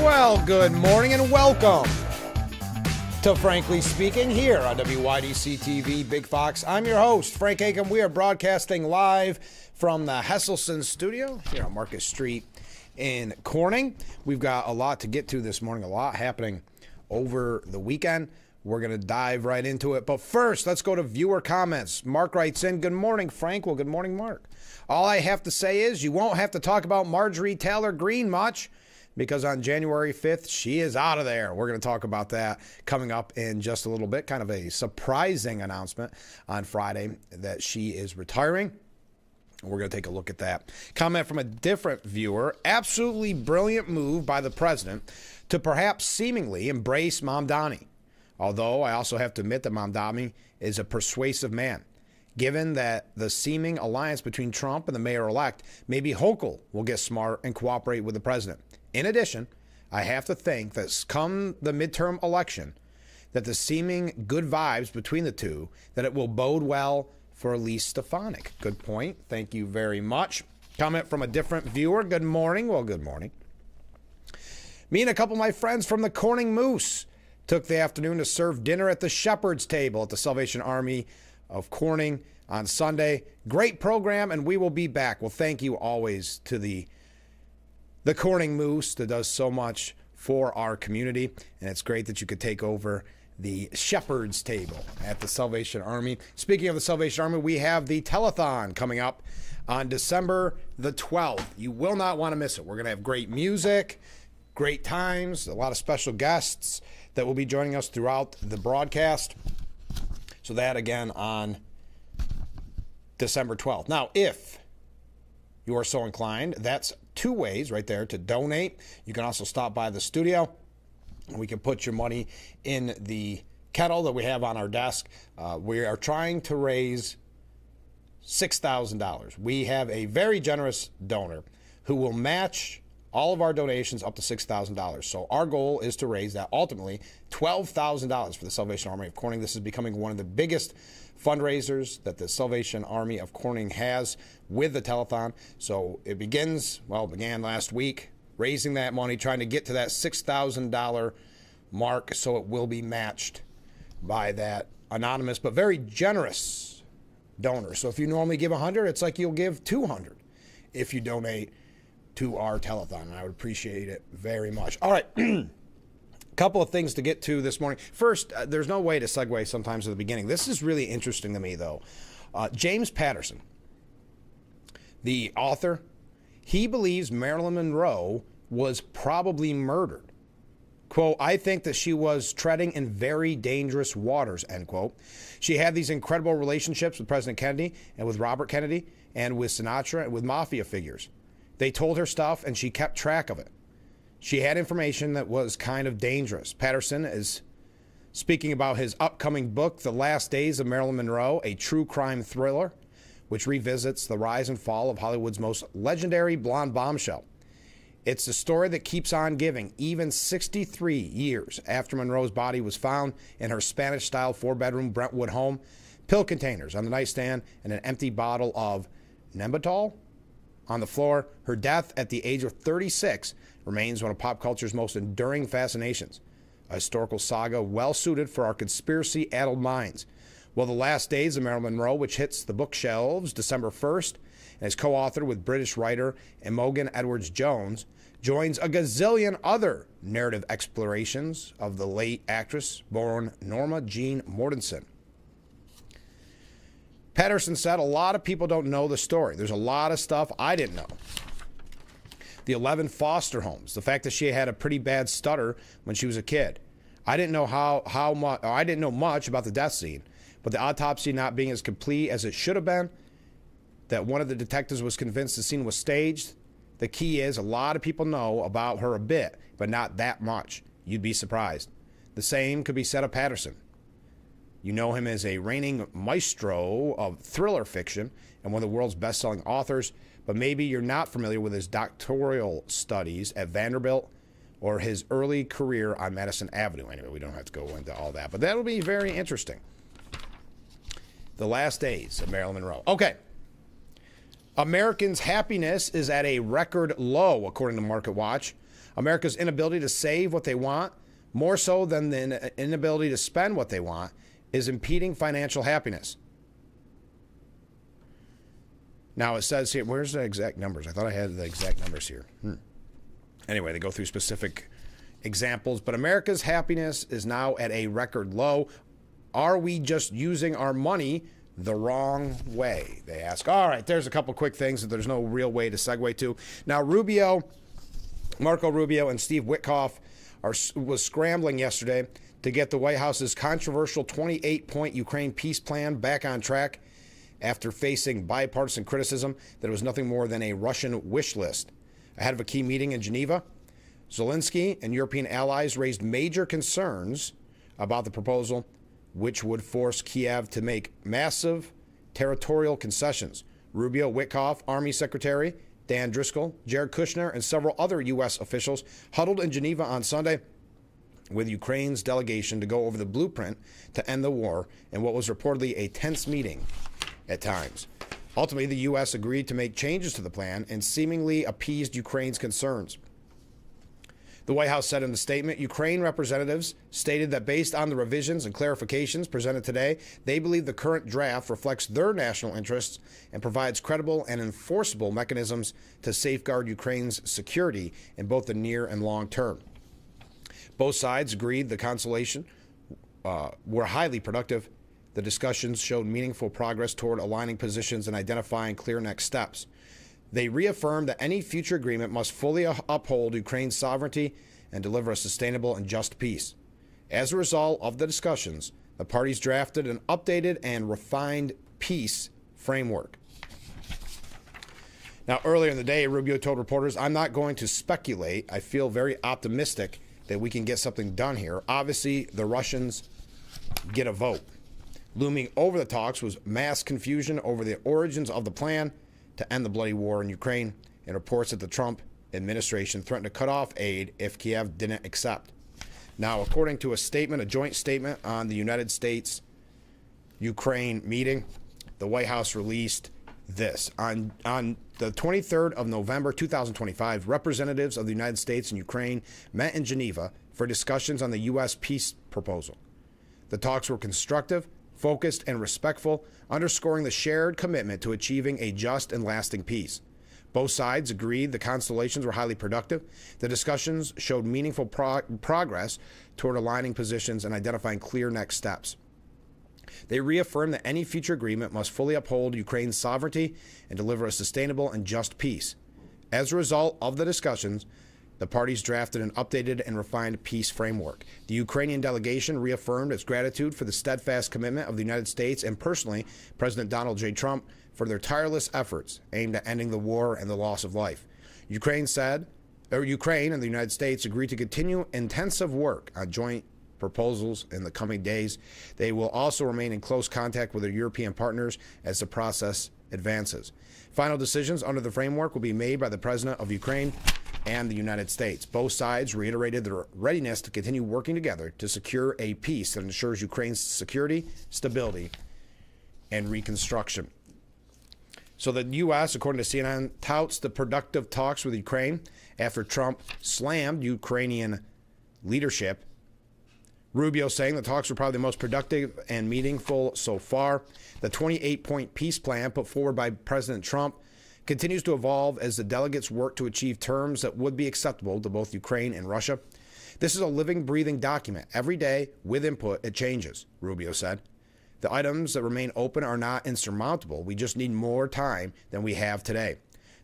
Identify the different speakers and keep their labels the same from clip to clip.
Speaker 1: Well, good morning and welcome to Frankly Speaking here on WYDC TV, Big Fox. I'm your host, Frank Aiken. We are broadcasting live from the Hesselson studio here on Market Street in Corning. We've got a lot to get to this morning, a lot happening over the weekend. We're going to dive right into it. But first, let's go to viewer comments. Mark writes in, good morning, Frank. Well, good morning, Mark. All I have to say is you won't have to talk about Marjorie Taylor Greene much, because on January 5th, she is out of there. We're going to talk about that coming up in just a little bit. Kind of a surprising announcement on Friday that she is retiring. We're going to take a look at that. Comment from a different viewer. Absolutely brilliant move by the president to perhaps seemingly embrace Mamdani. Although I also have to admit that Mamdani is a persuasive man. Given that the seeming alliance between Trump and the mayor-elect, maybe Hochul will get smart and cooperate with the president. In addition, I have to think that come the midterm election, that the seeming good vibes between the two, that it will bode well for Elise Stefanik. Good point. Thank you very much. Comment from a different viewer. Good morning. Well, good morning. Me and a couple of my friends from the Corning Moose took the afternoon to serve dinner at the Shepherd's Table at the Salvation Army of Corning on Sunday. Great program, and we will be back. Well, thank you always to the Corning Moose that does so much for our community, and it's great that you could take over the Shepherd's Table at the Salvation Army. Speaking of the Salvation Army, we have the telethon coming up on December the 12th. You will not want to miss it. We're going to have great music, great times, a lot of special guests that will be joining us throughout the broadcast. So that, again, on December 12th. Now, if you are so inclined, that's two ways right there to donate. You can also stop by the studio. We can put your money in the kettle that we have on our desk. We are trying to raise $6,000. We have a very generous donor who will match all of our donations up to $6,000. So our goal is to raise that ultimately $12,000 for the Salvation Army of Corning. This is becoming one of the biggest fundraisers that the Salvation Army of Corning has with the telethon. So it began last week, raising that money, trying to get to that $6,000 mark, so it will be matched by that anonymous but very generous donor. So if you normally give $100, it's like you'll give $200 if you donate to our telethon, and I would appreciate it very much. All right. Couple of things to get to this morning. First, there's no way to segue sometimes at the beginning. This is really interesting to me, though. James Patterson, the author, he believes Marilyn Monroe was probably murdered. Quote, I think that she was treading in very dangerous waters, end quote. She had these incredible relationships with President Kennedy and with Robert Kennedy and with Sinatra and with mafia figures. They told her stuff, and she kept track of it. She had information that was kind of dangerous. Patterson is speaking about his upcoming book, The Last Days of Marilyn Monroe, a true crime thriller, which revisits the rise and fall of Hollywood's most legendary blonde bombshell. It's a story that keeps on giving, even 63 years after Monroe's body was found in her Spanish-style four-bedroom Brentwood home, pill containers on the nightstand, and an empty bottle of Nembutal on the floor. Her death at the age of 36 remains one of pop culture's most enduring fascinations, a historical saga well-suited for our conspiracy-addled minds. Well, The Last Days of Marilyn Monroe, which hits the bookshelves December 1st, and is co-authored with British writer Imogen Edwards-Jones, joins a gazillion other narrative explorations of the late actress born Norma Jean Mortensen. Patterson said, a lot of people don't know the story. There's a lot of stuff I didn't know. The 11 foster homes, the fact that she had a pretty bad stutter when she was a kid. I didn't know I didn't know much about the death scene, but the autopsy not being as complete as it should have been, that one of the detectives was convinced the scene was staged. The key is a lot of people know about her a bit, but not that much. You'd be surprised. The same could be said of Patterson. You know him as a reigning maestro of thriller fiction and one of the world's best-selling authors, but maybe you're not familiar with his doctoral studies at Vanderbilt or his early career on Madison Avenue. Anyway, we don't have to go into all that, but that'll be very interesting. The Last Days of Marilyn Monroe. Okay. Americans' happiness is at a record low, according to Market Watch. America's inability to save what they want, more so than the inability to spend what they want, is impeding financial happiness. Now it says here, where's the exact numbers? I thought I had the exact numbers here. Anyway, they go through specific examples, but America's happiness is now at a record low. Are we just using our money the wrong way? They ask. All right, there's a couple quick things that there's no real way to segue to. Now, Marco Rubio and Steve Witkoff was scrambling yesterday to get the White House's controversial 28-point Ukraine peace plan back on track after facing bipartisan criticism that it was nothing more than a Russian wish list. Ahead of a key meeting in Geneva, Zelensky and European allies raised major concerns about the proposal, which would force Kiev to make massive territorial concessions. Rubio, Witkoff, Army Secretary Dan Driscoll, Jared Kushner, and several other U.S. officials huddled in Geneva on Sunday with Ukraine's delegation to go over the blueprint to end the war in what was reportedly a tense meeting at times. Ultimately, the U.S. agreed to make changes to the plan and seemingly appeased Ukraine's concerns. The White House said in the statement, Ukraine representatives stated that based on the revisions and clarifications presented today, they believe the current draft reflects their national interests and provides credible and enforceable mechanisms to safeguard Ukraine's security in both the near and long term. Both sides agreed the consultation were highly productive. The discussions showed meaningful progress toward aligning positions and identifying clear next steps. They reaffirmed that any future agreement must fully uphold Ukraine's sovereignty and deliver a sustainable and just peace. As a result of the discussions, the parties drafted an updated and refined peace framework. Now, earlier in the day, Rubio told reporters, "I'm not going to speculate. I feel very optimistic that we can get something done here. Obviously, the Russians get a vote." Looming over the talks was mass confusion over the origins of the plan to end the bloody war in Ukraine, and reports that the Trump administration threatened to cut off aid if Kiev didn't accept. Now, according to a joint statement on the United States-Ukraine meeting, the White House released this. On the 23rd of November 2025, representatives of the United States and Ukraine met in Geneva for discussions on the U.S. peace proposal. The talks were constructive, focused, and respectful, underscoring the shared commitment to achieving a just and lasting peace. Both sides agreed the consultations were highly productive. The discussions showed meaningful progress toward aligning positions and identifying clear next steps. They reaffirmed that any future agreement must fully uphold Ukraine's sovereignty and deliver a sustainable and just peace. As a result of the discussions, the parties drafted an updated and refined peace framework. The Ukrainian delegation reaffirmed its gratitude for the steadfast commitment of the United States and personally President Donald J. Trump for their tireless efforts aimed at ending the war and the loss of life. Ukraine and the United States agreed to continue intensive work on joint proposals in the coming days. They will also remain in close contact with their European partners as the process advances. Final decisions under the framework will be made by the President of Ukraine and the United States. Both sides reiterated their readiness to continue working together to secure a peace that ensures Ukraine's security, stability, and reconstruction. So the U.S., according to CNN, touts the productive talks with Ukraine after Trump slammed Ukrainian leadership. Rubio saying the talks were probably the most productive and meaningful so far. The 28-point peace plan put forward by President Trump continues to evolve as the delegates work to achieve terms that would be acceptable to both Ukraine and Russia. This is a living, breathing document. Every day, with input, it changes, Rubio said. The items that remain open are not insurmountable. We just need more time than we have today.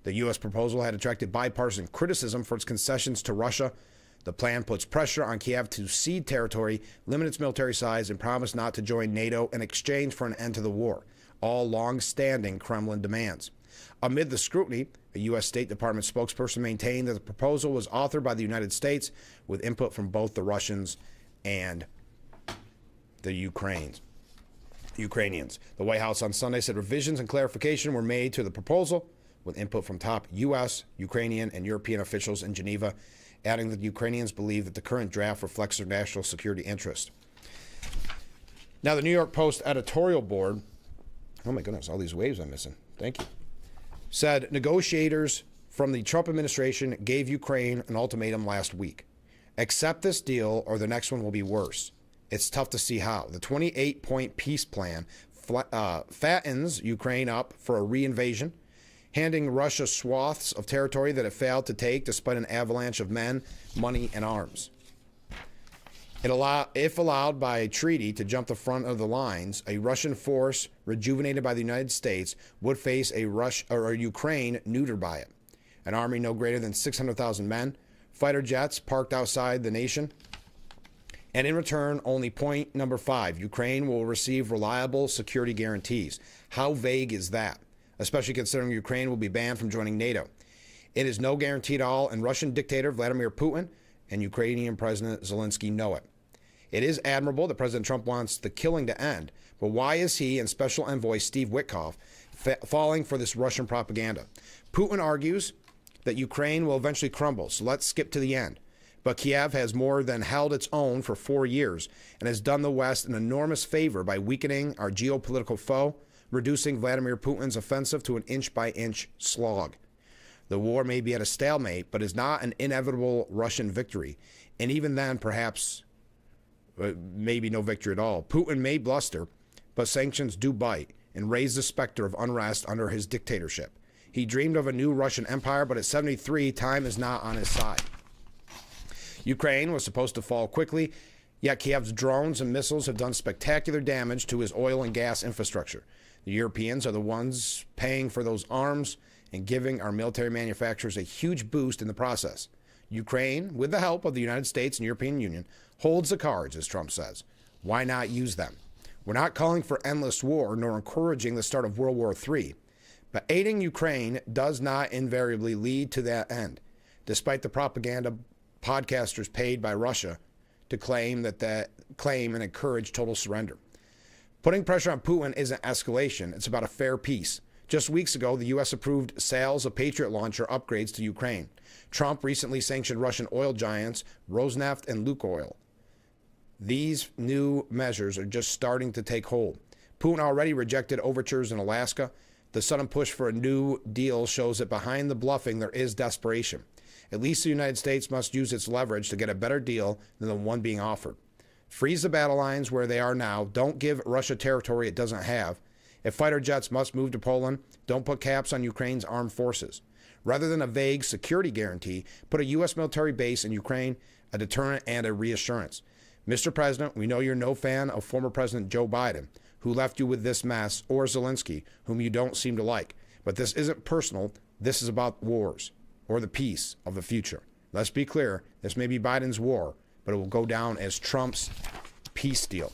Speaker 1: The U.S. proposal had attracted bipartisan criticism for its concessions to Russia. The plan puts pressure on Kiev to cede territory, limit its military size, and promise not to join NATO in exchange for an end to the war, all long-standing Kremlin demands. Amid the scrutiny, a U.S. State Department spokesperson maintained that the proposal was authored by the United States with input from both the Russians and the Ukrainians. The White House on Sunday said revisions and clarification were made to the proposal with input from top U.S., Ukrainian, and European officials in Geneva, adding that the Ukrainians believe that the current draft reflects their national security interest. Now, the New York Post editorial board, oh my goodness, all these waves I'm missing. Thank you. Said negotiators from the Trump administration gave Ukraine an ultimatum last week. Accept this deal or the next one will be worse. It's tough to see how. The 28-point peace plan fattens Ukraine up for a reinvasion, handing Russia swaths of territory that it failed to take despite an avalanche of men, money, and arms. If allowed by a treaty to jump the front of the lines, a Russian force rejuvenated by the United States would face a Ukraine neutered by it. An army no greater than 600,000 men, fighter jets parked outside the nation, and in return, only point number 5, Ukraine will receive reliable security guarantees. How vague is that? Especially considering Ukraine will be banned from joining NATO. It is no guarantee at all, and Russian dictator Vladimir Putin and Ukrainian President Zelensky know it. It is admirable that President Trump wants the killing to end, but why is he and Special Envoy Steve Witkoff falling for this Russian propaganda? Putin argues that Ukraine will eventually crumble, so let's skip to the end. But Kiev has more than held its own for 4 years and has done the West an enormous favor by weakening our geopolitical foe, reducing Vladimir Putin's offensive to an inch-by-inch slog. The war may be at a stalemate, but is not an inevitable Russian victory, and even then, perhaps, maybe no victory at all. Putin may bluster, but sanctions do bite and raise the specter of unrest under his dictatorship. He dreamed of a new Russian empire, but at 73, time is not on his side. Ukraine was supposed to fall quickly, yet Kiev's drones and missiles have done spectacular damage to his oil and gas infrastructure. The Europeans are the ones paying for those arms and giving our military manufacturers a huge boost in the process. Ukraine, with the help of the United States and European Union, holds the cards, as Trump says. Why not use them? We're not calling for endless war nor encouraging the start of World War III, but aiding Ukraine does not invariably lead to that end, despite the propaganda podcasters paid by Russia to claim and encourage total surrender. Putting pressure on Putin isn't escalation. It's about a fair peace. Just weeks ago, the U.S. approved sales of Patriot launcher upgrades to Ukraine. Trump recently sanctioned Russian oil giants Rosneft and Lukoil. These new measures are just starting to take hold. Putin already rejected overtures in Alaska. The sudden push for a new deal shows that behind the bluffing there is desperation. At least the United States must use its leverage to get a better deal than the one being offered. Freeze the battle lines where they are now. Don't give Russia territory it doesn't have. If fighter jets must move to Poland, don't put caps on Ukraine's armed forces. Rather than a vague security guarantee, put a U.S. military base in Ukraine, a deterrent and a reassurance. Mr. President, we know you're no fan of former President Joe Biden, who left you with this mess, or Zelensky, whom you don't seem to like. But this isn't personal. This is about wars, or the peace of the future. Let's be clear, this may be Biden's war, but it will go down as Trump's peace deal.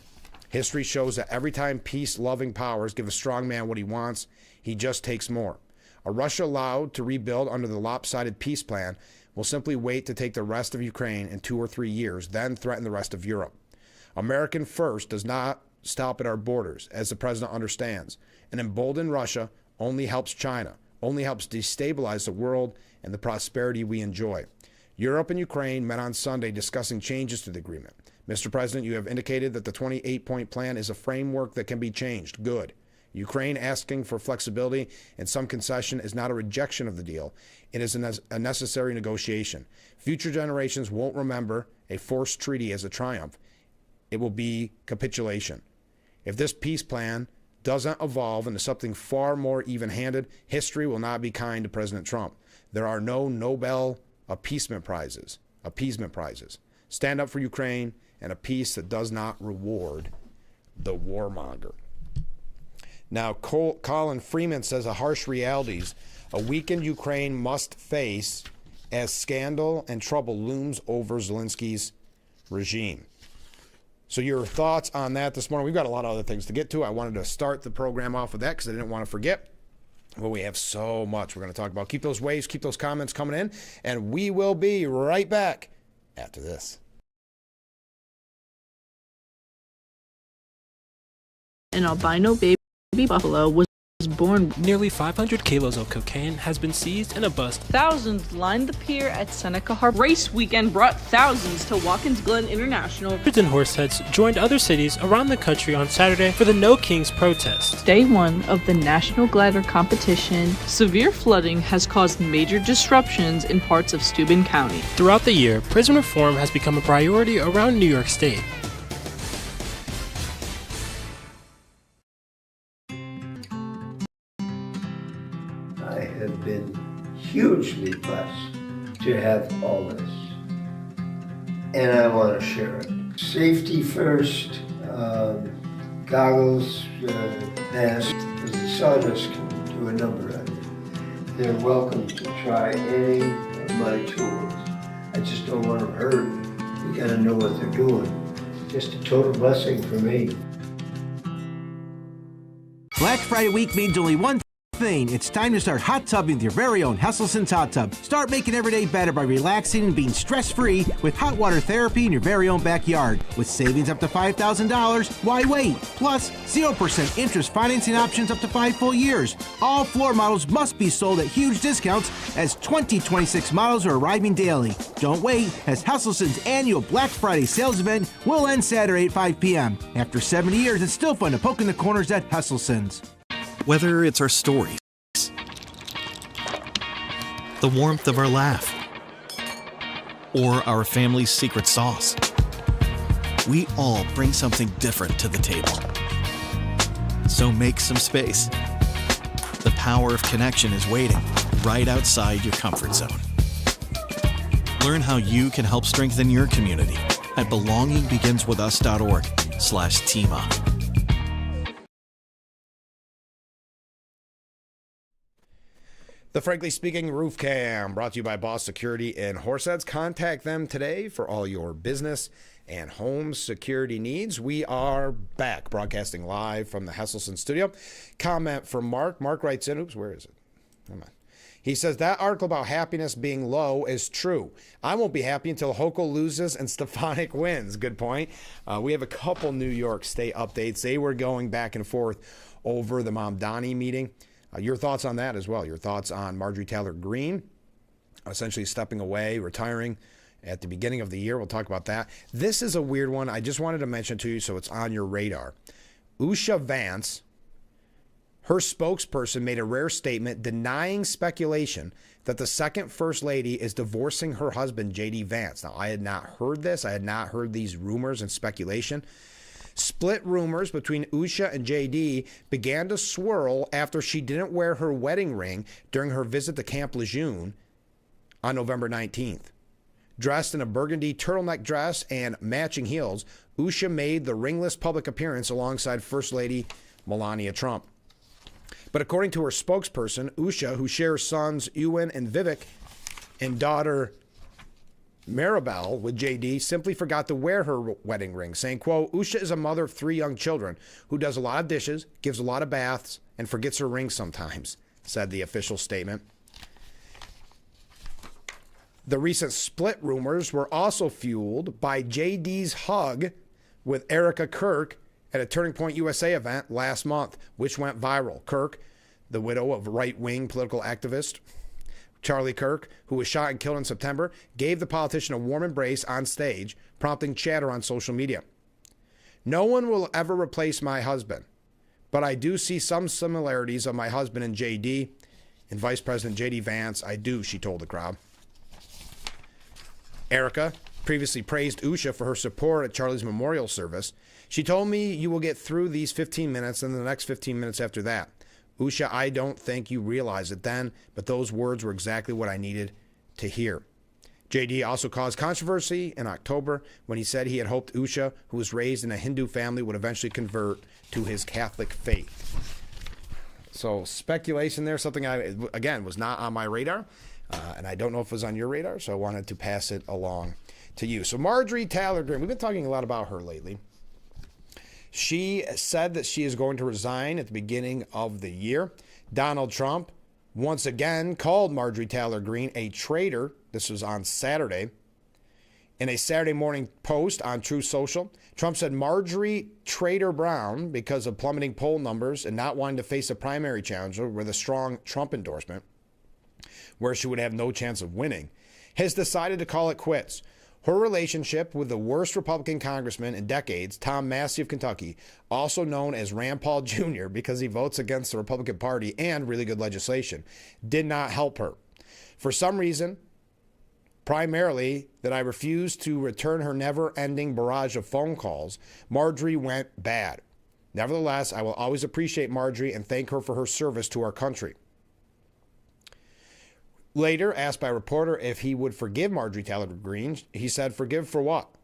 Speaker 1: History shows that every time peace-loving powers give a strong man what he wants, he just takes more. A Russia allowed to rebuild under the lopsided peace plan will simply wait to take the rest of Ukraine in 2 or 3 years, then threaten the rest of Europe. American first does not stop at our borders, as the president understands. An emboldened Russia only helps China, only helps destabilize the world and the prosperity we enjoy. Europe and Ukraine met on Sunday discussing changes to the agreement. Mr. President, you have indicated that the 28-point plan is a framework that can be changed. Good. Ukraine asking for flexibility and some concession is not a rejection of the deal. It is a necessary negotiation. Future generations won't remember a forced treaty as a triumph. It will be capitulation. If this peace plan doesn't evolve into something far more even-handed, history will not be kind to President Trump. There are no Nobel appeasement prizes. Stand up for Ukraine and a peace that does not reward the warmonger. Now, Colin Freeman says a harsh realities a weakened Ukraine must face as scandal and trouble looms over Zelensky's regime. So your thoughts on that this morning? We've got a lot of other things to get to. I wanted to start the program off with that because I didn't want to forget. Well, we have so much we're going to talk about. Keep those waves, keep those comments coming in, and we will be right back after this.
Speaker 2: An albino baby buffalo was was born.
Speaker 3: Nearly 500 kilos of cocaine has been seized in a bust.
Speaker 2: Thousands lined the pier at Seneca Harbor. Race weekend brought thousands to Watkins Glen International.
Speaker 3: Hundreds and horseheads joined other cities around the country on Saturday for the No Kings protest.
Speaker 2: Day one of the National Glider Competition. Severe flooding has caused major disruptions in parts of Steuben County.
Speaker 3: Throughout the year, prison reform has become a priority around New York State.
Speaker 4: I have been hugely blessed to have all this, and I want to share it. Safety first, goggles, mask, because the sawdust can do a number on you. They're welcome to try any of my tools. I just don't want them hurt. You gotta know what they're doing. Just a total blessing for me.
Speaker 5: Black Friday week means only one thing. It's time to start hot tubbing with your very own Hesselson's Hot Tub. Start making every day better by relaxing and being stress-free with hot water therapy in your very own backyard. With savings up to $5,000, why wait? Plus, 0% interest financing options up to 5 full years. All floor models must be sold at huge discounts as 2026 models are arriving daily. Don't wait, as Hesselson's annual Black Friday sales event will end Saturday at 5 p.m. After 70 years, it's still fun to poke in the corners at Hesselson's.
Speaker 6: Whether it's our stories, the warmth of our laugh, or our family's secret sauce, we all bring something different to the table. So make some space. The power of connection is waiting right outside your comfort zone. Learn how you can help strengthen your community at belongingbeginswithus.org/teamup.
Speaker 1: The Frankly Speaking Roof Cam, brought to you by Boss Security in Horseheads. Contact them today for all your business and home security needs. We are back, broadcasting live from the Hesselson studio. Comment from Mark. Mark writes in, oops, where is it? Come on. He says, that article about happiness being low is true. I won't be happy until Hochul loses and Stefanik wins. Good point. We have a couple New York State updates. They were going back and forth over the Mamdani meeting. Your thoughts on that as well. Your thoughts on Marjorie Taylor Greene essentially stepping away, retiring at the beginning of the year. We'll talk about that. This is a weird one. I just wanted to mention to you so it's on your radar. Usha Vance, her spokesperson, made a rare statement denying speculation that the second First Lady is divorcing her husband, J.D. Vance. Now, I had not heard this. I had not heard these rumors and speculation. Split rumors between Usha and JD began to swirl after she didn't wear her wedding ring during her visit to Camp Lejeune on November 19th. Dressed in a burgundy turtleneck dress and matching heels, Usha made the ringless public appearance alongside First Lady Melania Trump. But according to her spokesperson, Usha, who shares sons Ewan and Vivek and daughter Maribel with JD, simply forgot to wear her wedding ring, saying, quote, Usha is a mother of 3 young children who does a lot of dishes, gives a lot of baths, and forgets her ring sometimes, said the official statement. The recent split rumors were also fueled by JD's hug with Erica Kirk at a Turning Point USA event last month, which went viral. Kirk, the widow of right-wing political activist Charlie Kirk, who was shot and killed in September, gave the politician a warm embrace on stage, prompting chatter on social media. No one will ever replace my husband, but I do see some similarities of my husband and JD. And Vice President J.D. Vance, I do, she told the crowd. Erica previously praised Usha for her support at Charlie's memorial service. She told me, you will get through these 15 minutes and the next 15 minutes after that. Usha, I don't think you realized it then, but those words were exactly what I needed to hear. JD also caused controversy in October when he said he had hoped Usha, who was raised in a Hindu family, would eventually convert to his Catholic faith. So speculation there, something I, again, was not on my radar, and I don't know if it was on your radar, so I wanted to pass it along to you. So Marjorie Taylor Greene, we've been talking a lot about her lately. She said that she is going to resign at the beginning of the year. Donald Trump once again called Marjorie Taylor Greene a traitor. This was on Saturday. In a Saturday Morning Post on Truth Social, Trump said Marjorie Taylor Brown, because of plummeting poll numbers and not wanting to face a primary challenger with a strong Trump endorsement, where she would have no chance of winning, has decided to call it quits. Her relationship with the worst Republican congressman in decades, Tom Massey of Kentucky, also known as Rand Paul Jr. because he votes against the Republican Party and really good legislation, did not help her. For some reason, primarily that I refused to return her never-ending barrage of phone calls, Marjorie went bad. Nevertheless, I will always appreciate Marjorie and thank her for her service to our country. Later, asked by a reporter if he would forgive Marjorie Taylor Greene, he said, "Forgive for what?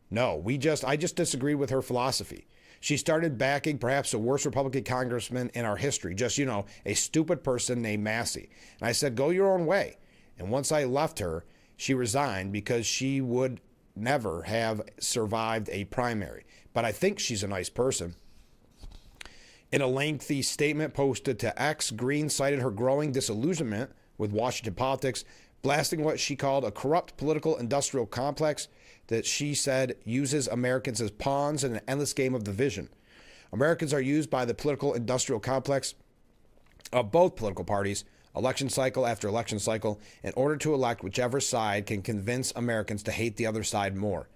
Speaker 1: No, I just disagreed with her philosophy. She started backing perhaps the worst Republican congressman in our history, just, a stupid person named Massey. And I said, go your own way. And once I left her, she resigned because she would never have survived a primary. But I think she's a nice person." In a lengthy statement posted to X, Greene cited her growing disillusionment with Washington politics, blasting what she called a corrupt political industrial complex that she said uses Americans as pawns in an endless game of division. Americans are used by the political industrial complex of both political parties, election cycle after election cycle, in order to elect whichever side can convince Americans to hate the other side more.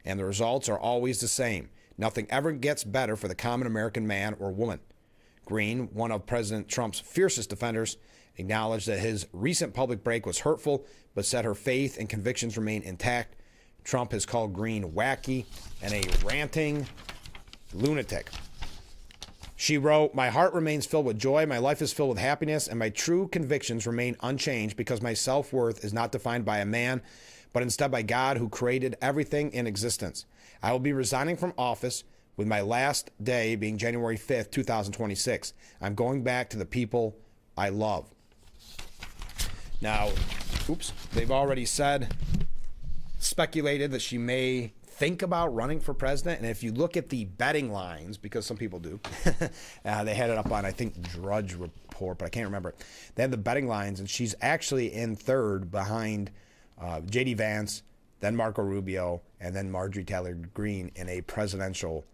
Speaker 1: And the results are always the same. Nothing ever gets better for the common American man or woman. Greene, one of President Trump's fiercest defenders, acknowledged that his recent public break was hurtful, but said her faith and convictions remain intact. Trump has called Greene wacky and a ranting lunatic. She wrote, "My heart remains filled with joy, my life is filled with happiness, and my true convictions remain unchanged because my self-worth is not defined by a man, but instead by God who created everything in existence. I will be resigning from office with my last day being January 5th, 2026. I'm going back to the people I love." Now, they've already speculated that she may think about running for president. And if you look at the betting lines, because some people do, they had it up on, I think, Drudge Report, but I can't remember. They had the betting lines, and she's actually in third behind J.D. Vance, then Marco Rubio, and then Marjorie Taylor Greene in a presidential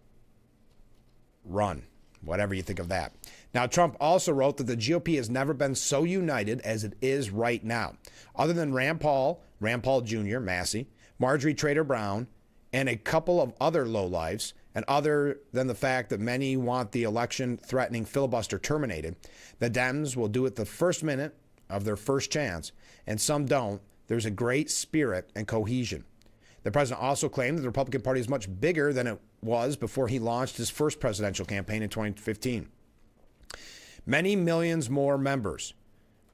Speaker 1: run, whatever you think of that. Now, Trump also wrote that the GOP has never been so united as it is right now. Other than Rand Paul Jr., Massey, Marjorie Taylor Brown, and a couple of other lowlifes, and other than the fact that many want the election-threatening filibuster terminated, the Dems will do it the first minute of their first chance, and some don't. There's a great spirit and cohesion. The president also claimed that the Republican Party is much bigger than it was before he launched his first presidential campaign in 2015. Many millions more members.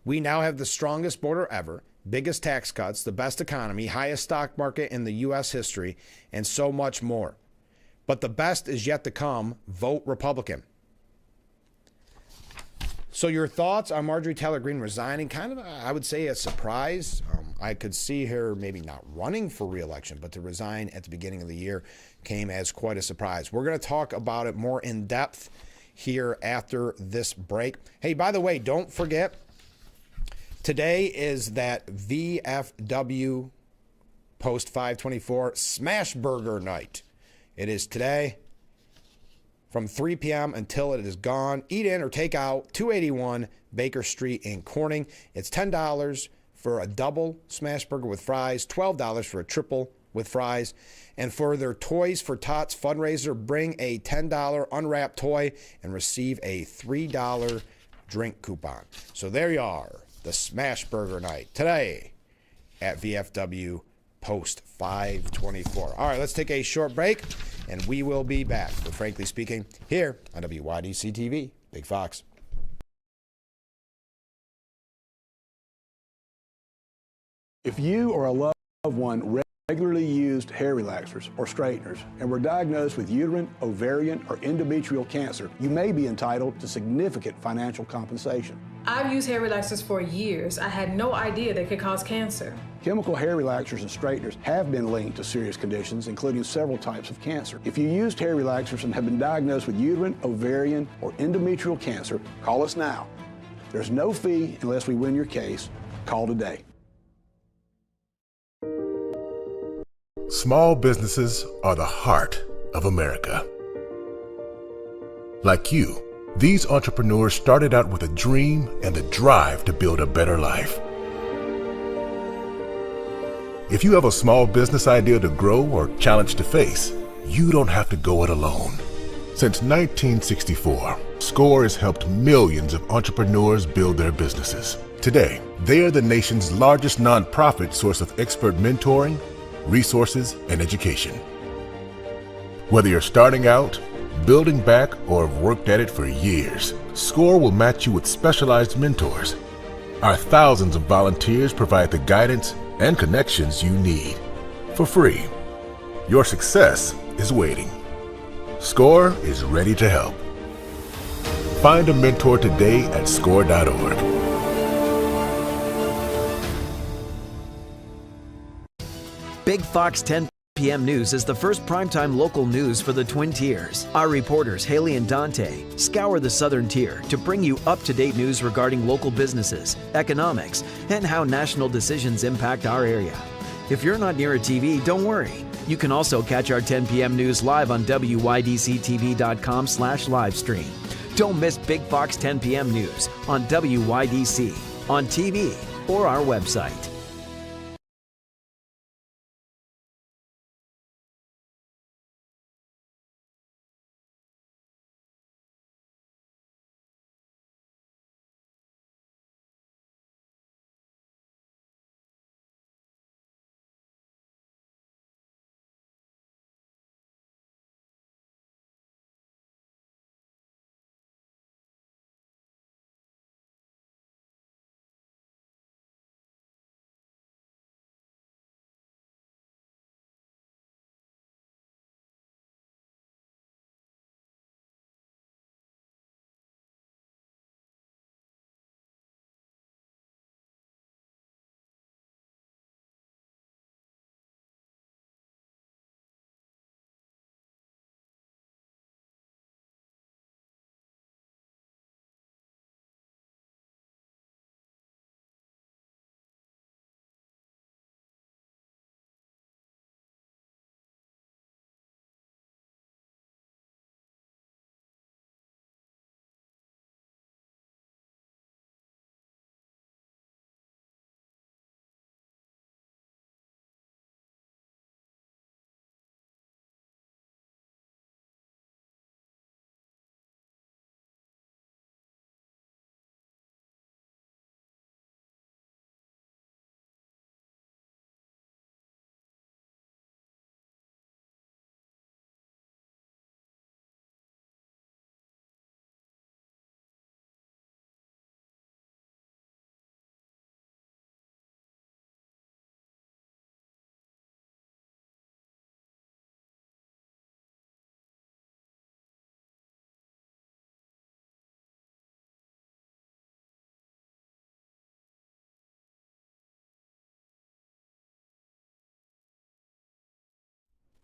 Speaker 1: We now have the strongest border ever, biggest tax cuts, the best economy, highest stock market in the U.S. history, and so much more. But the best is yet to come. Vote Republican. So your thoughts on Marjorie Taylor Greene resigning? Kind of, I would say, a surprise. I could see her maybe not running for re-election, but to resign at the beginning of the year came as quite a surprise. We're going to talk about it more in depth here after this break. Hey, by the way, don't forget, today is that VFW Post 524 Smash Burger Night. It is today from 3 p.m. until it is gone. Eat in or take out, 281 Baker Street in Corning. It's $10 for a double smash burger with fries, $12 for a triple with fries. And for their Toys for Tots fundraiser, bring a $10 unwrapped toy and receive a $3 drink coupon. So there you are, the Smash Burger Night today at VFW Post 524. All right, let's take a short break, and we will be back with Frankly Speaking here on WYDC TV, Big Fox.
Speaker 7: If you or a loved one regularly used hair relaxers or straighteners and were diagnosed with uterine, ovarian, or endometrial cancer, you may be entitled to significant financial compensation.
Speaker 8: I've used hair relaxers for years. I had no idea they could cause cancer.
Speaker 7: Chemical hair relaxers and straighteners have been linked to serious conditions, including several types of cancer. If you used hair relaxers and have been diagnosed with uterine, ovarian, or endometrial cancer, call us now. There's no fee unless we win your case. Call today.
Speaker 9: Small businesses are the heart of America. Like you, these entrepreneurs started out with a dream and the drive to build a better life. If you have a small business idea to grow or challenge to face, you don't have to go it alone. Since 1964, SCORE has helped millions of entrepreneurs build their businesses. Today, they are the nation's largest nonprofit source of expert mentoring, resources, and education. Whether you're starting out, building back, or have worked at it for years, SCORE will match you with specialized mentors. Our thousands of volunteers provide the guidance and connections you need for free. Your success is waiting. SCORE is ready to help. Find a mentor today at SCORE.org.
Speaker 10: Big Fox 10 p.m. News is the first primetime local news for the Twin Tiers. Our reporters, Haley and Dante, scour the southern tier to bring you up-to-date news regarding local businesses, economics, and how national decisions impact our area. If you're not near a TV, don't worry. You can also catch our 10 p.m. news live on WYDCTV.com/livestream. Don't miss Big Fox 10 p.m. news on WYDC, on TV, or our website.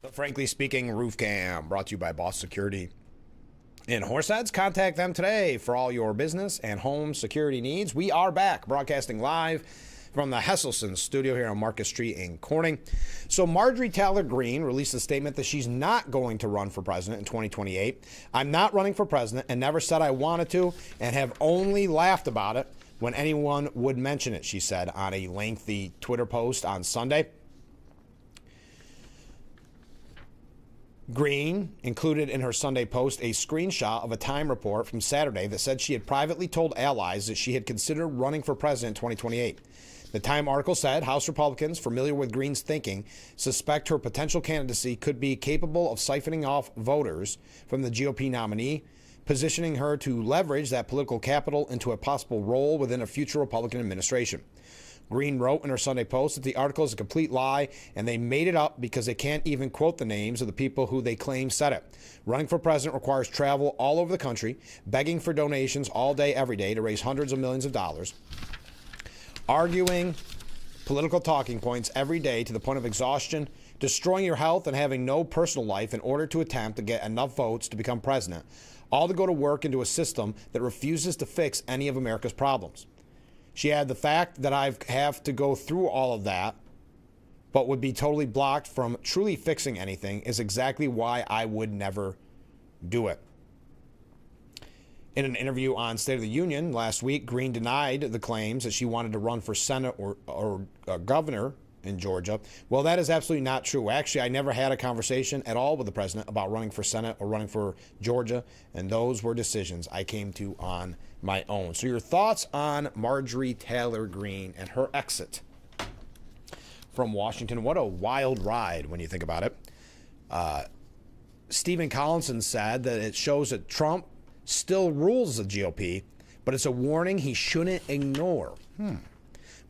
Speaker 1: The Frankly Speaking Roof Cam, brought to you by Boss Security in Horseheads. Contact them today for all your business and home security needs. We are back, broadcasting live from the Hesselson studio here on Market Street in Corning. So Marjorie Taylor Greene released a statement that she's not going to run for president in 2028. I'm not running for president and never said I wanted to, and have only laughed about it when anyone would mention it, she said on a lengthy Twitter post on Sunday. Greene included in her Sunday post a screenshot of a Time report from Saturday that said she had privately told allies that she had considered running for president in 2028. The Time article said House Republicans, familiar with Greene's thinking, suspect her potential candidacy could be capable of siphoning off voters from the GOP nominee, positioning her to leverage that political capital into a possible role within a future Republican administration. Greene wrote in her Sunday post that the article is a complete lie and they made it up because they can't even quote the names of the people who they claim said it. Running for president requires travel all over the country, begging for donations all day, every day to raise hundreds of millions of dollars, arguing political talking points every day to the point of exhaustion, destroying your health and having no personal life in order to attempt to get enough votes to become president, all to go to work into a system that refuses to fix any of America's problems. She had the fact that I have to go through all of that but would be totally blocked from truly fixing anything is exactly why I would never do it. In an interview on State of the Union last week, Greene denied the claims that she wanted to run for Senate or governor in Georgia. Well, that is absolutely not true. Actually, I never had a conversation at all with the president about running for Senate or running for Georgia, and those were decisions I came to on my own. So your thoughts on Marjorie Taylor Greene and her exit from Washington? What a wild ride when you think about it. Stephen Collinson said that it shows that Trump still rules the GOP, but it's a warning he shouldn't ignore.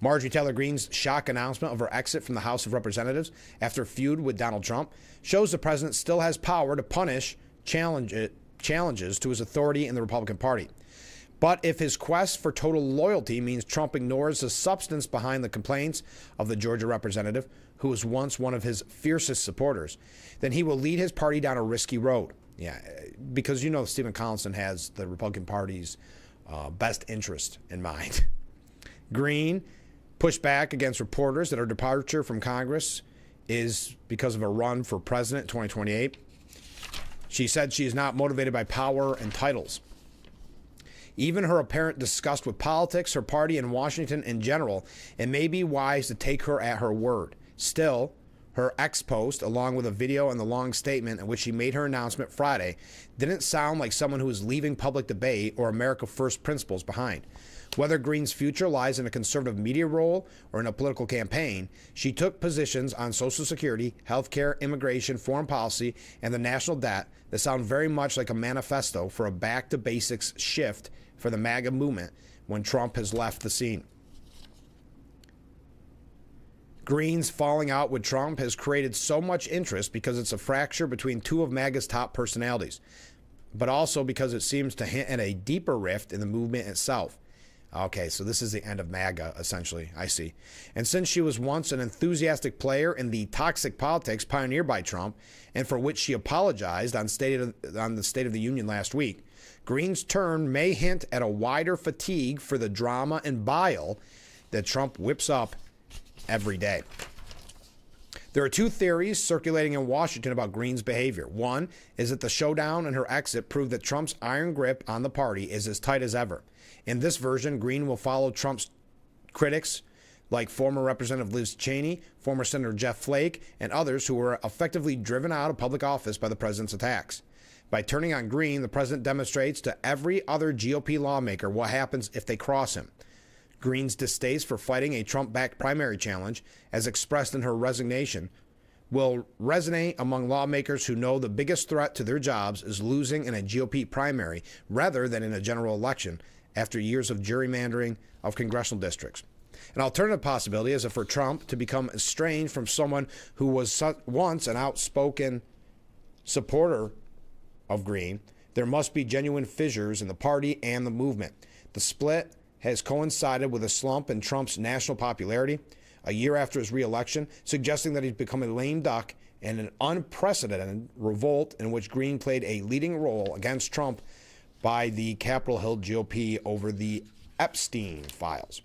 Speaker 1: Marjorie Taylor Greene's shock announcement of her exit from the House of Representatives after a feud with Donald Trump shows the president still has power to punish challenges to his authority in the Republican Party. But if his quest for total loyalty means Trump ignores the substance behind the complaints of the Georgia representative, who was once one of his fiercest supporters, then he will lead his party down a risky road. Yeah, because Stephen Collinson has the Republican Party's best interest in mind. Greene pushed back against reporters that her departure from Congress is because of a run for president in 2028. She said she is not motivated by power and titles. Even her apparent disgust with politics, her party, and Washington in general, it may be wise to take her at her word. Still, her ex-post, along with a video and the long statement in which she made her announcement Friday, didn't sound like someone who was leaving public debate or America First principles behind. Whether Greene's future lies in a conservative media role or in a political campaign, she took positions on Social Security, healthcare, immigration, foreign policy, and the national debt that sound very much like a manifesto for a back-to-basics shift for the MAGA movement when Trump has left the scene. Greene's falling out with Trump has created so much interest because it's a fracture between two of MAGA's top personalities, but also because it seems to hint at a deeper rift in the movement itself. Okay, so this is the end of MAGA, essentially, I see. And since she was once an enthusiastic player in the toxic politics pioneered by Trump, and for which she apologized on the State of the Union last week, Greene's turn may hint at a wider fatigue for the drama and bile that Trump whips up every day. There are two theories circulating in Washington about Greene's behavior. One is that the showdown and her exit proved that Trump's iron grip on the party is as tight as ever. In this version, Greene will follow Trump's critics like former Representative Liz Cheney, former Senator Jeff Flake, and others who were effectively driven out of public office by the president's attacks. By turning on Greene, the president demonstrates to every other GOP lawmaker what happens if they cross him. Greene's distaste for fighting a Trump-backed primary challenge, as expressed in her resignation, will resonate among lawmakers who know the biggest threat to their jobs is losing in a GOP primary rather than in a general election after years of gerrymandering of congressional districts. An alternative possibility is for Trump to become estranged from someone who was once an outspoken supporter of Greene. There must be genuine fissures in the party and the movement. The split has coincided with a slump in Trump's national popularity a year after his re-election, suggesting that he's become a lame duck in an unprecedented revolt in which Greene played a leading role against Trump by the Capitol Hill GOP over the Epstein files.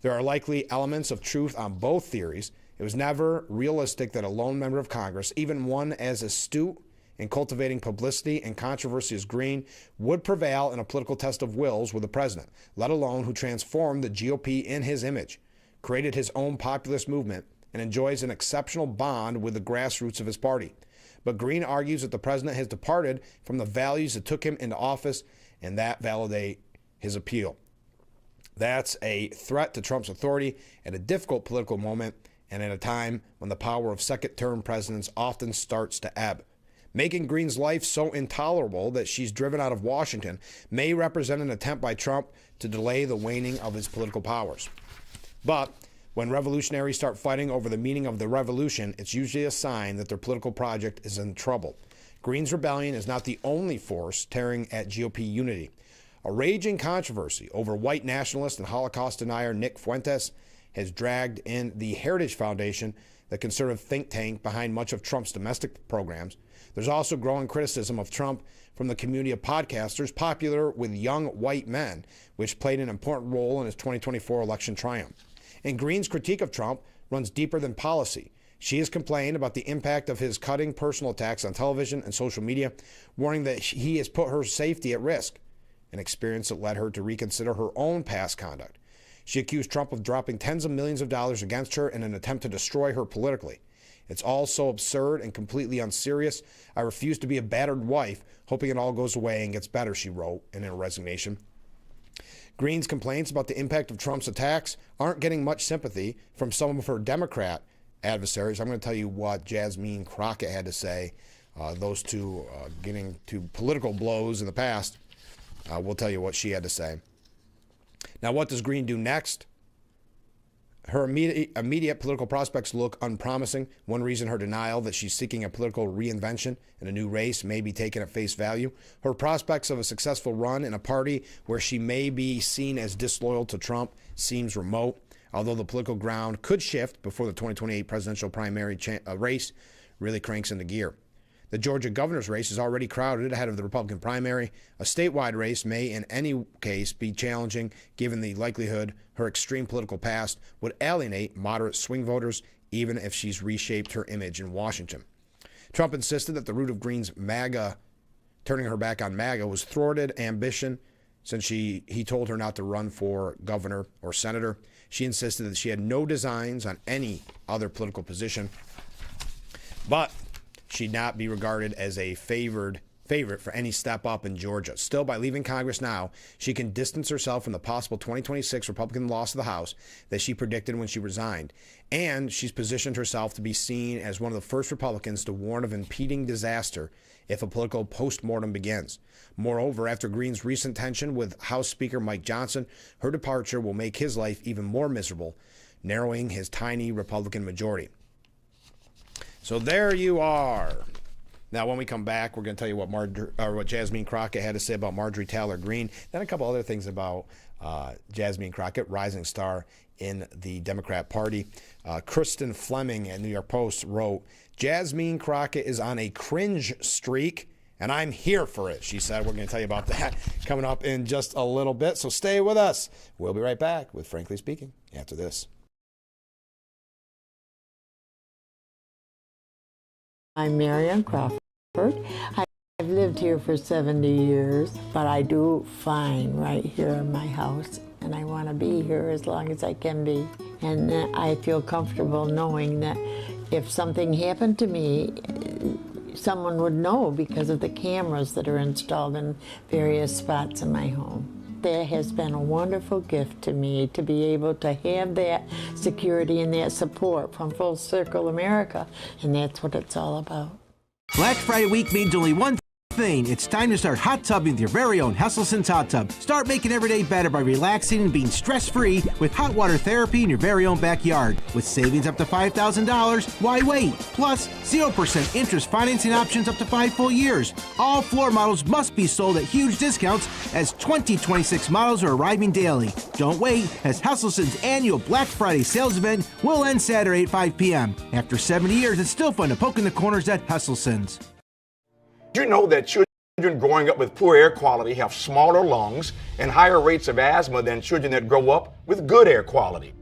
Speaker 1: There are likely elements of truth on both theories. It was never realistic that a lone member of Congress, even one as astute in cultivating publicity and controversy as Greene, would prevail in a political test of wills with the president, let alone who transformed the GOP in his image, created his own populist movement, and enjoys an exceptional bond with the grassroots of his party. But Greene argues that the president has departed from the values that took him into office, and that validate his appeal. That's a threat to Trump's authority at a difficult political moment and at a time when the power of second-term presidents often starts to ebb. Making Greene's life so intolerable that she's driven out of Washington may represent an attempt by Trump to delay the waning of his political powers. But when revolutionaries start fighting over the meaning of the revolution, it's usually a sign that their political project is in trouble. Greene's rebellion is not the only force tearing at GOP unity. A raging controversy over white nationalist and Holocaust denier Nick Fuentes has dragged in the Heritage Foundation, the conservative think tank behind much of Trump's domestic programs. There's also growing criticism of Trump from the community of podcasters popular with young white men, which played an important role in his 2024 election triumph. And Greene's critique of Trump runs deeper than policy. She has complained about the impact of his cutting personal attacks on television and social media, warning that he has put her safety at risk, an experience that led her to reconsider her own past conduct. She accused Trump of dropping tens of millions of dollars against her in an attempt to destroy her politically. It's all so absurd and completely unserious. I refuse to be a battered wife, hoping it all goes away and gets better, she wrote in her resignation. Greene's complaints about the impact of Trump's attacks aren't getting much sympathy from some of her Democrat adversaries. I'm going to tell you what Jasmine Crockett had to say. Those two getting to political blows in the past. We'll tell you what she had to say. Now, what does Greene do next? Her immediate political prospects look unpromising. One reason, her denial that she's seeking a political reinvention in a new race may be taken at face value. Her prospects of a successful run in a party where she may be seen as disloyal to Trump seems remote, although the political ground could shift before the 2028 presidential primary race really cranks into gear. The Georgia governor's race is already crowded ahead of the Republican primary. A statewide race may, in any case, be challenging, given the likelihood her extreme political past would alienate moderate swing voters, even if she's reshaped her image in Washington. Trump insisted that the root of Greene's MAGA, turning her back on MAGA, was thwarted ambition, since he told her not to run for governor or senator. She insisted that she had no designs on any other political position, but she'd not be regarded as a favorite for any step up in Georgia. Still, by leaving Congress now, she can distance herself from the possible 2026 Republican loss of the House that she predicted when she resigned. And she's positioned herself to be seen as one of the first Republicans to warn of impending disaster if a political postmortem begins. Moreover, after Greene's recent tension with House Speaker Mike Johnson, her departure will make his life even more miserable, narrowing his tiny Republican majority. So there you are. Now, when we come back, we're going to tell you what Jasmine Crockett had to say about Marjorie Taylor Greene, then a couple other things about Jasmine Crockett, rising star in the Democrat Party. Kristen Fleming at New York Post wrote, Jasmine Crockett is on a cringe streak, and I'm here for it, she said. We're going to tell you about that coming up in just a little bit, so stay with us. We'll be right back with Frankly Speaking after this.
Speaker 11: I'm Marion Crawford. I've lived here for 70 years, but I do fine right here in my house, and I want to be here as long as I can be. And I feel comfortable knowing that if something happened to me, someone would know because of the cameras that are installed in various spots in my home. That has been a wonderful gift to me, to be able to have that security and that support from Full Circle America, and that's what it's all about.
Speaker 5: Black Friday week means only one thing. It's time to start hot tubbing with your very own Hesselson's Hot Tub. Start making every day better by relaxing and being stress-free with hot water therapy in your very own backyard. With savings up to $5,000, why wait? Plus, 0% interest financing options up to 5 full years. All floor models must be sold at huge discounts as 2026 models are arriving daily. Don't wait, as Hesselson's annual Black Friday sales event will end Saturday at 5 p.m. After 70 years, it's still fun to poke in the corners at Hesselson's.
Speaker 12: Do you know that children growing up with poor air quality have smaller lungs and higher rates of asthma than children that grow up with good air quality?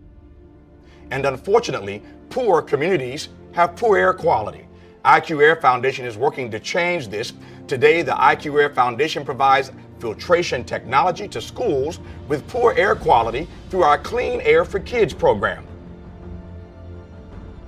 Speaker 12: And unfortunately, poor communities have poor air quality. IQ Air Foundation is working to change this. Today, the IQ Air Foundation provides filtration technology to schools with poor air quality through our Clean Air for Kids program.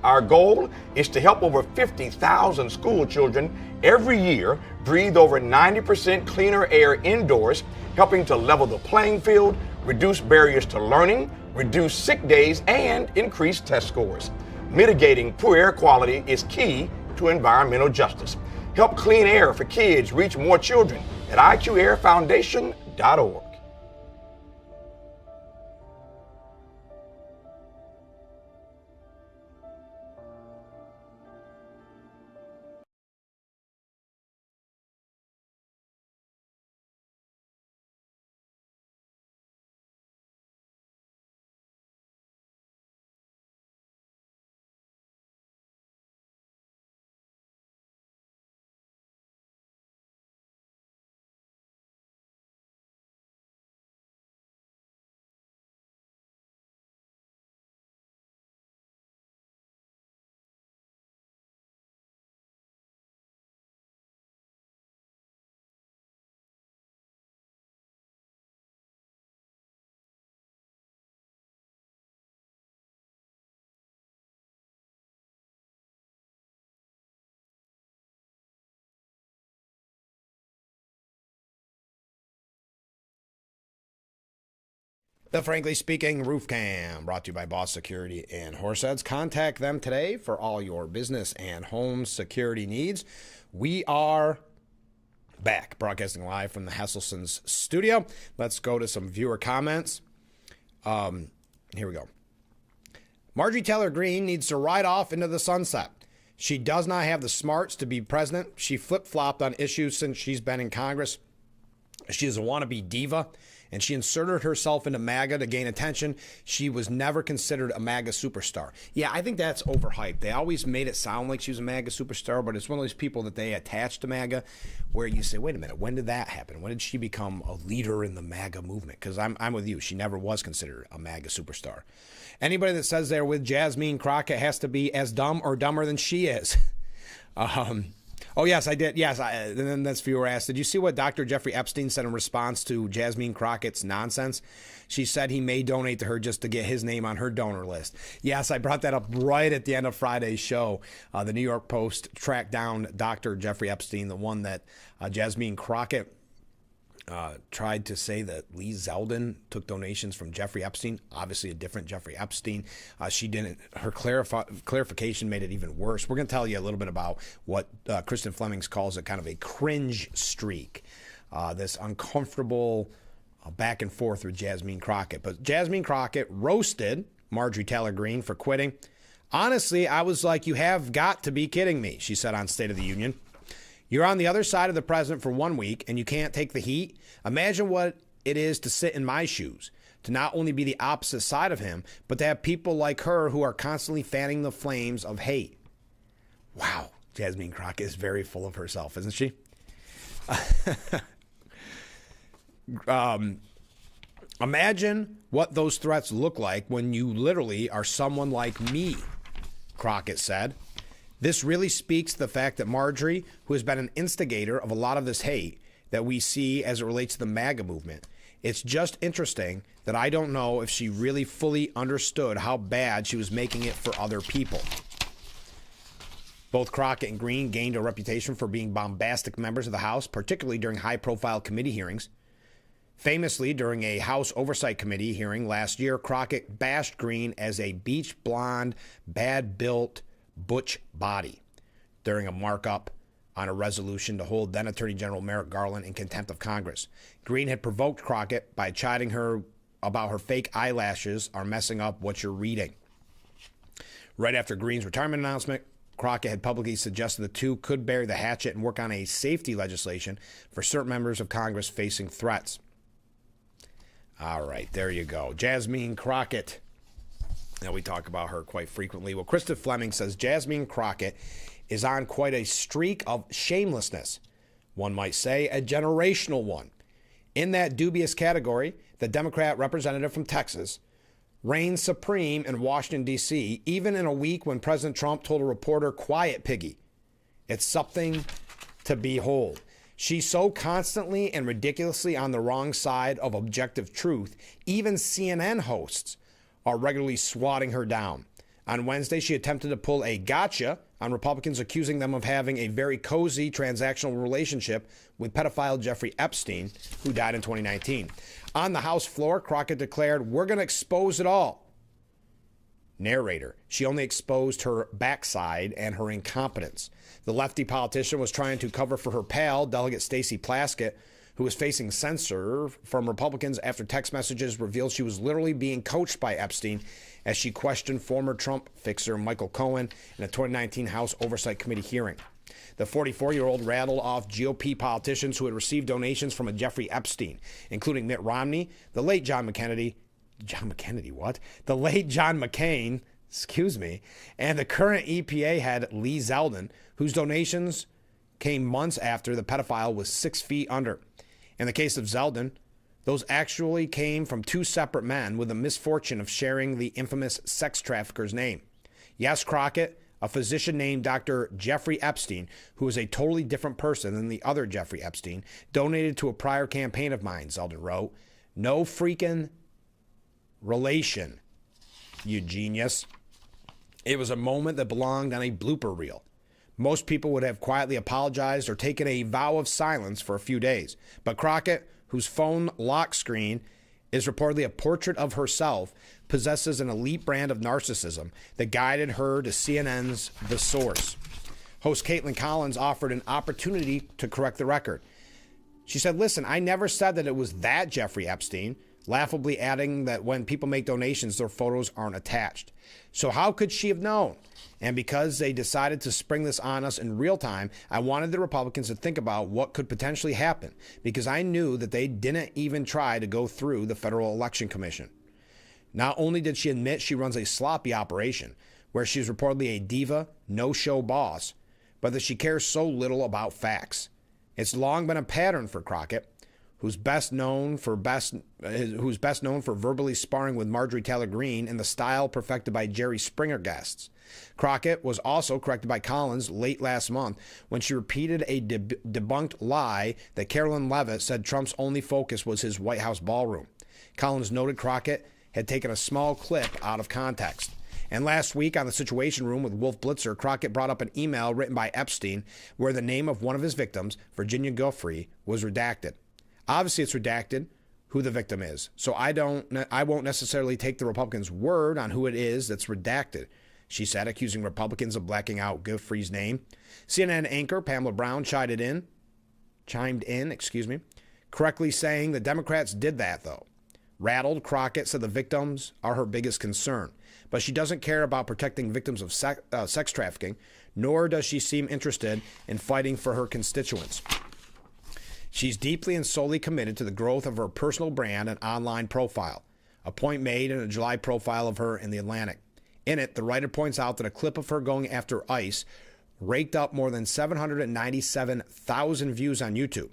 Speaker 12: Our goal is to help over 50,000 school children every year breathe over 90% cleaner air indoors, helping to level the playing field, reduce barriers to learning, reduce sick days, and increase test scores. Mitigating poor air quality is key to environmental justice. Help Clean Air for Kids reach more children at IQAirFoundation.org.
Speaker 1: The Frankly Speaking Roof Cam, brought to you by Boss Security and Horseheads. Contact them today for all your business and home security needs. We are back, broadcasting live from the Hesselson's studio. Let's go to some viewer comments. Here we go. Marjorie Taylor Greene needs to ride off into the sunset. She does not have the smarts to be president. She flip-flopped on issues since she's been in Congress. She is a wannabe diva, and she inserted herself into MAGA to gain attention. She was never considered a MAGA superstar. Yeah, I think that's overhyped. They always made it sound like she was a MAGA superstar, but it's one of those people that they attach to MAGA where you say, wait a minute, when did that happen? When did she become a leader in the MAGA movement? Because I'm with you. She never was considered a MAGA superstar. Anybody that says they're with Jasmine Crockett has to be as dumb or dumber than she is. Oh, yes, I did. Yes, and then this viewer asked, did you see what Dr. Jeffrey Epstein said in response to Jasmine Crockett's nonsense? She said he may donate to her just to get his name on her donor list. Yes, I brought that up right at the end of Friday's show. The New York Post tracked down Dr. Jeffrey Epstein, the one that Jasmine Crockett tried to say that Lee Zeldin took donations from Jeffrey Epstein, obviously a different Jeffrey Epstein. She didn't. Her clarification made it even worse. We're going to tell you a little bit about what Kristen Flemings calls a kind of a cringe streak, this uncomfortable back and forth with Jasmine Crockett. But Jasmine Crockett roasted Marjorie Taylor Greene for quitting. Honestly, I was like, you have got to be kidding me, she said on State of the Union. You're on the other side of the president for 1 week and you can't take the heat? Imagine what it is to sit in my shoes, to not only be the opposite side of him, but to have people like her who are constantly fanning the flames of hate. Wow, Jasmine Crockett is very full of herself, isn't she? Imagine what those threats look like when you literally are someone like me, Crockett said. This really speaks to the fact that Marjorie, who has been an instigator of a lot of this hate that we see as it relates to the MAGA movement, it's just interesting that I don't know if she really fully understood how bad she was making it for other people. Both Crockett and Greene gained a reputation for being bombastic members of the House, particularly during high-profile committee hearings. Famously, during a House Oversight Committee hearing last year, Crockett bashed Greene as a beach blonde, bad-built, butch body during a markup on a resolution to hold then Attorney General Merrick Garland in contempt of Congress. Greene had provoked Crockett by chiding her about her fake eyelashes are messing up what you're reading. Right after Greene's retirement announcement, Crockett had publicly suggested the two could bury the hatchet and work on a safety legislation for certain members of Congress facing threats. All right, there you go. Jasmine Crockett. Now, we talk about her quite frequently. Well, Kristen Fleming says Jasmine Crockett is on quite a streak of shamelessness. One might say a generational one. In that dubious category, the Democrat representative from Texas reigns supreme in Washington, D.C., even in a week when President Trump told a reporter, quiet, piggy. It's something to behold. She's so constantly and ridiculously on the wrong side of objective truth, even CNN hosts are regularly swatting her down. On Wednesday, she attempted to pull a gotcha on Republicans accusing them of having a very cozy transactional relationship with pedophile Jeffrey Epstein, who died in 2019. On the House floor, Crockett declared, "We're going to expose it all." Narrator, she only exposed her backside and her incompetence. The lefty politician was trying to cover for her pal, Delegate Stacey Plaskett, who was facing censure from Republicans after text messages revealed she was literally being coached by Epstein as she questioned former Trump fixer Michael Cohen in a 2019 House Oversight Committee hearing. The 44-year-old rattled off GOP politicians who had received donations from a Jeffrey Epstein, including Mitt Romney, the late John McCain, and the current EPA head Lee Zeldin, whose donations came months after the pedophile was 6 feet under. In the case of Zeldin, those actually came from two separate men with the misfortune of sharing the infamous sex trafficker's name. Yes, Crockett, a physician named Dr. Jeffrey Epstein, who is a totally different person than the other Jeffrey Epstein, donated to a prior campaign of mine, Zeldin wrote. No freaking relation, you genius. It was a moment that belonged on a blooper reel. Most people would have quietly apologized or taken a vow of silence for a few days. But Crockett, whose phone lock screen is reportedly a portrait of herself, possesses an elite brand of narcissism that guided her to CNN's The Source. Host Caitlin Collins offered an opportunity to correct the record. She said, listen, I never said that it was that Jeffrey Epstein, laughably adding that when people make donations, their photos aren't attached. So how could she have known? And because they decided to spring this on us in real time, I wanted the Republicans to think about what could potentially happen, because I knew that they didn't even try to go through the Federal Election Commission. Not only did she admit she runs a sloppy operation, where she's reportedly a diva, no-show boss, but that she cares so little about facts. It's long been a pattern for Crockett, who's best known for verbally sparring with Marjorie Taylor Greene in the style perfected by Jerry Springer guests. Crockett was also corrected by Collins late last month when she repeated a debunked lie that Carolyn Leavitt said Trump's only focus was his White House ballroom. Collins noted Crockett had taken a small clip out of context. And last week on the Situation Room with Wolf Blitzer, Crockett brought up an email written by Epstein where the name of one of his victims, Virginia Giuffre, was redacted. Obviously, it's redacted who the victim is, so I won't necessarily take the Republicans' word on who it is that's redacted, she said, accusing Republicans of blacking out Giuffre's name. CNN anchor Pamela Brown chimed in, correctly saying the Democrats did that, though. Rattled, Crockett said the victims are her biggest concern, but she doesn't care about protecting victims of sex trafficking, nor does she seem interested in fighting for her constituents. She's deeply and solely committed to the growth of her personal brand and online profile, a point made in a July profile of her in The Atlantic. In it, the writer points out that a clip of her going after ICE raked up more than 797,000 views on YouTube.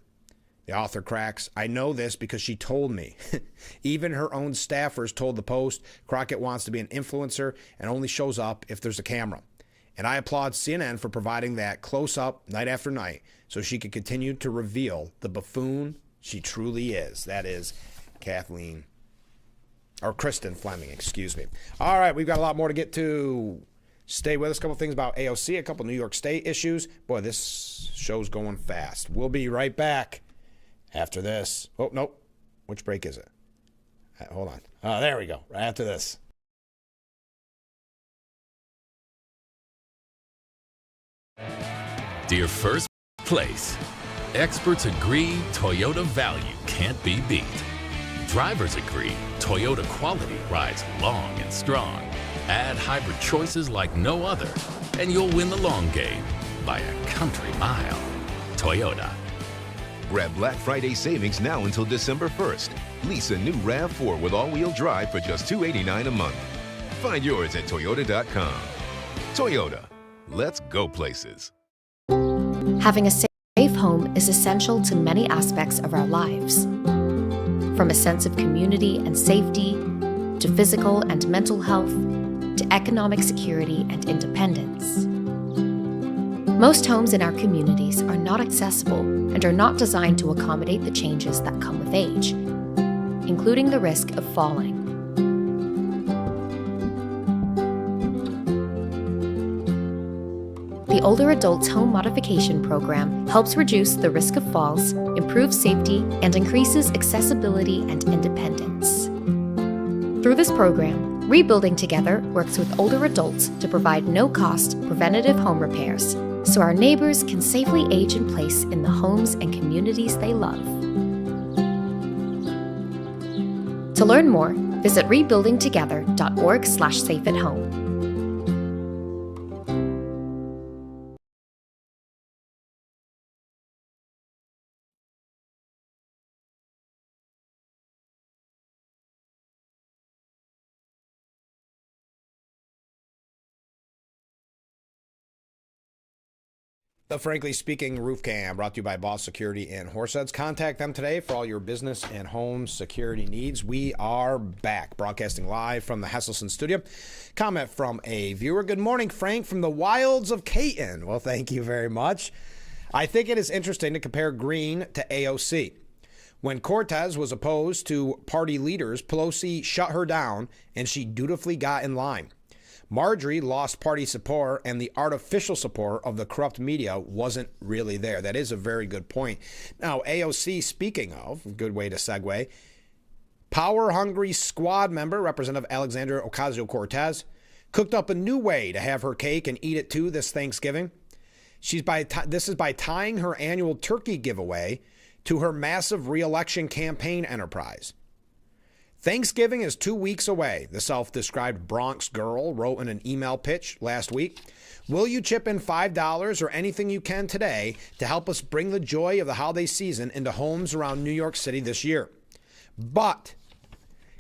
Speaker 1: The author cracks, I know this because she told me. Even her own staffers told the Post Crockett wants to be an influencer and only shows up if there's a camera. And I applaud CNN for providing that close-up night after night so she can continue to reveal the buffoon she truly is. That is Kristen Fleming, excuse me. All right, we've got a lot more to get to. Stay with us. A couple things about AOC, a couple New York State issues. Boy, this show's going fast. We'll be right back after this. Oh, nope. Which break is it? Hold on. Oh, there we go. Right after this.
Speaker 13: Dear First Place, experts agree Toyota value can't be beat. Drivers agree Toyota quality rides long and strong. Add hybrid choices like no other, and you'll win the long game by a country mile. Toyota.
Speaker 14: Grab Black Friday savings now until December 1st. Lease a new RAV4 with all-wheel drive for just $289 a month. Find yours at Toyota.com. Toyota. Let's go places.
Speaker 15: Having a safe home is essential to many aspects of our lives. From a sense of community and safety, to physical and mental health, to economic security and independence. Most homes in our communities are not accessible and are not designed to accommodate the changes that come with age, including the risk of falling. The Older Adults Home Modification Program helps reduce the risk of falls, improves safety, and increases accessibility and independence. Through this program, Rebuilding Together works with older adults to provide no-cost preventative home repairs so our neighbors can safely age in place in the homes and communities they love. To learn more, visit rebuildingtogether.org/safeathome.
Speaker 1: The Frankly Speaking Roof Cam, brought to you by Boss Security and Horseheads. Contact them today for all your business and home security needs. We are back, broadcasting live from the Hesselson studio. Comment from a viewer. Good morning, Frank, from the wilds of Caton. Well, thank you very much. I think it is interesting to compare Greene to AOC. When Cortez was opposed to party leaders, Pelosi shut her down, and she dutifully got in line. Marjorie lost party support, and the artificial support of the corrupt media wasn't really there. That is a very good point. Now, AOC, speaking of, good way to segue, Power-hungry squad member, Representative Alexandria Ocasio-Cortez, cooked up a new way to have her cake and eat it too this Thanksgiving. This is by tying her annual turkey giveaway to her massive re-election campaign enterprise. Thanksgiving is 2 weeks away, the self-described Bronx girl wrote in an email pitch last week. Will you chip in $5 or anything you can today to help us bring the joy of the holiday season into homes around New York City this year? But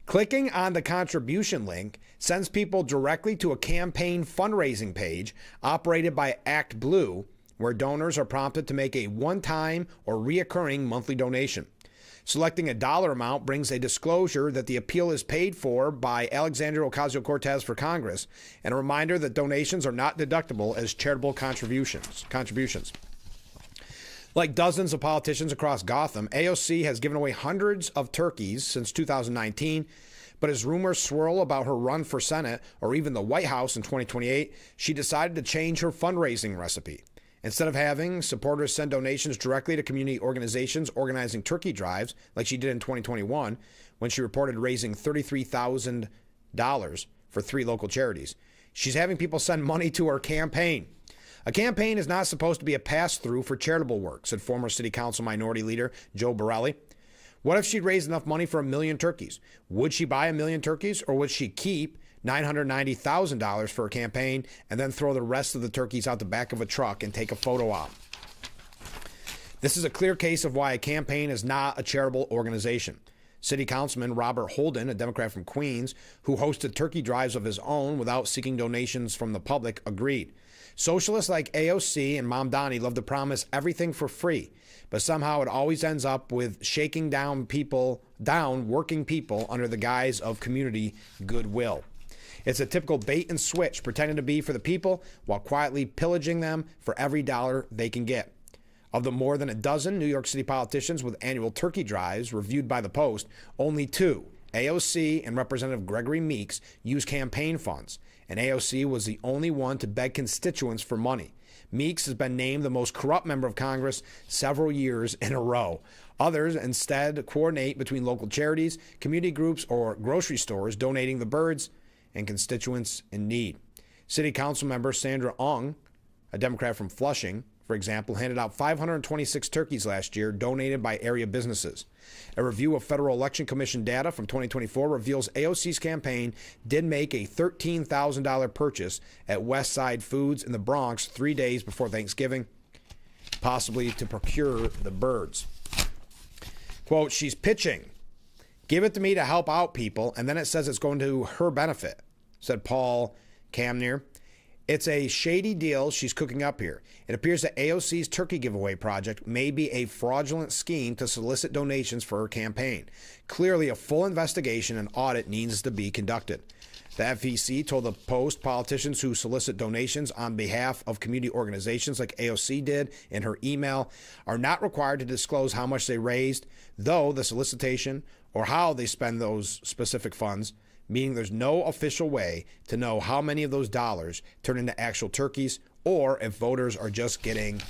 Speaker 1: clicking on the contribution link sends people directly to a campaign fundraising page operated by Act Blue, where donors are prompted to make a one-time or reoccurring monthly donation. Selecting a dollar amount brings a disclosure that the appeal is paid for by Alexandria Ocasio-Cortez for Congress and a reminder that donations are not deductible as charitable contributions. Like dozens of politicians across Gotham, AOC has given away hundreds of turkeys since 2019, but as rumors swirl about her run for Senate or even the White House in 2028, she decided to change her fundraising recipe. Instead of having supporters send donations directly to community organizations organizing turkey drives, like she did in 2021, when she reported raising $33,000 for 3 local charities, she's having people send money to her campaign. A campaign is not supposed to be a pass-through for charitable work, said former city council minority leader Joe Borelli. What if she'd raised enough money for 1 million turkeys? Would she buy 1 million turkeys, or would she keep $990,000 for a campaign and then throw the rest of the turkeys out the back of a truck and take a photo op? This is a clear case of why a campaign is not a charitable organization. City Councilman Robert Holden, a Democrat from Queens, who hosted turkey drives of his own without seeking donations from the public, agreed. Socialists like AOC and Mamdani love to promise everything for free, but somehow it always ends up with shaking down working people under the guise of community goodwill. It's a typical bait and switch, pretending to be for the people while quietly pillaging them for every dollar they can get. Of the more than a dozen New York City politicians with annual turkey drives reviewed by the Post, only 2, AOC and Representative Gregory Meeks, use campaign funds, and AOC was the only one to beg constituents for money. Meeks has been named the most corrupt member of Congress several years in a row. Others instead coordinate between local charities, community groups, or grocery stores donating the birds and constituents in need. City Council member Sandra Ong, a Democrat from Flushing, for example, handed out 526 turkeys last year donated by area businesses. A review of Federal Election Commission data from 2024 reveals AOC's campaign did make a $13,000 purchase at West Side Foods in the Bronx 3 days before Thanksgiving, possibly to procure the birds. Quote, she's pitching, give it to me to help out people, and then it says it's going to her benefit, said Paul Camnier. It's a shady deal she's cooking up here. It appears that AOC's turkey giveaway project may be a fraudulent scheme to solicit donations for her campaign. Clearly, a full investigation and audit needs to be conducted. The FEC told the Post politicians who solicit donations on behalf of community organizations like AOC did in her email are not required to disclose how much they raised, though the solicitation or how they spend those specific funds, meaning there's no official way to know how many of those dollars turn into actual turkeys or if voters are just getting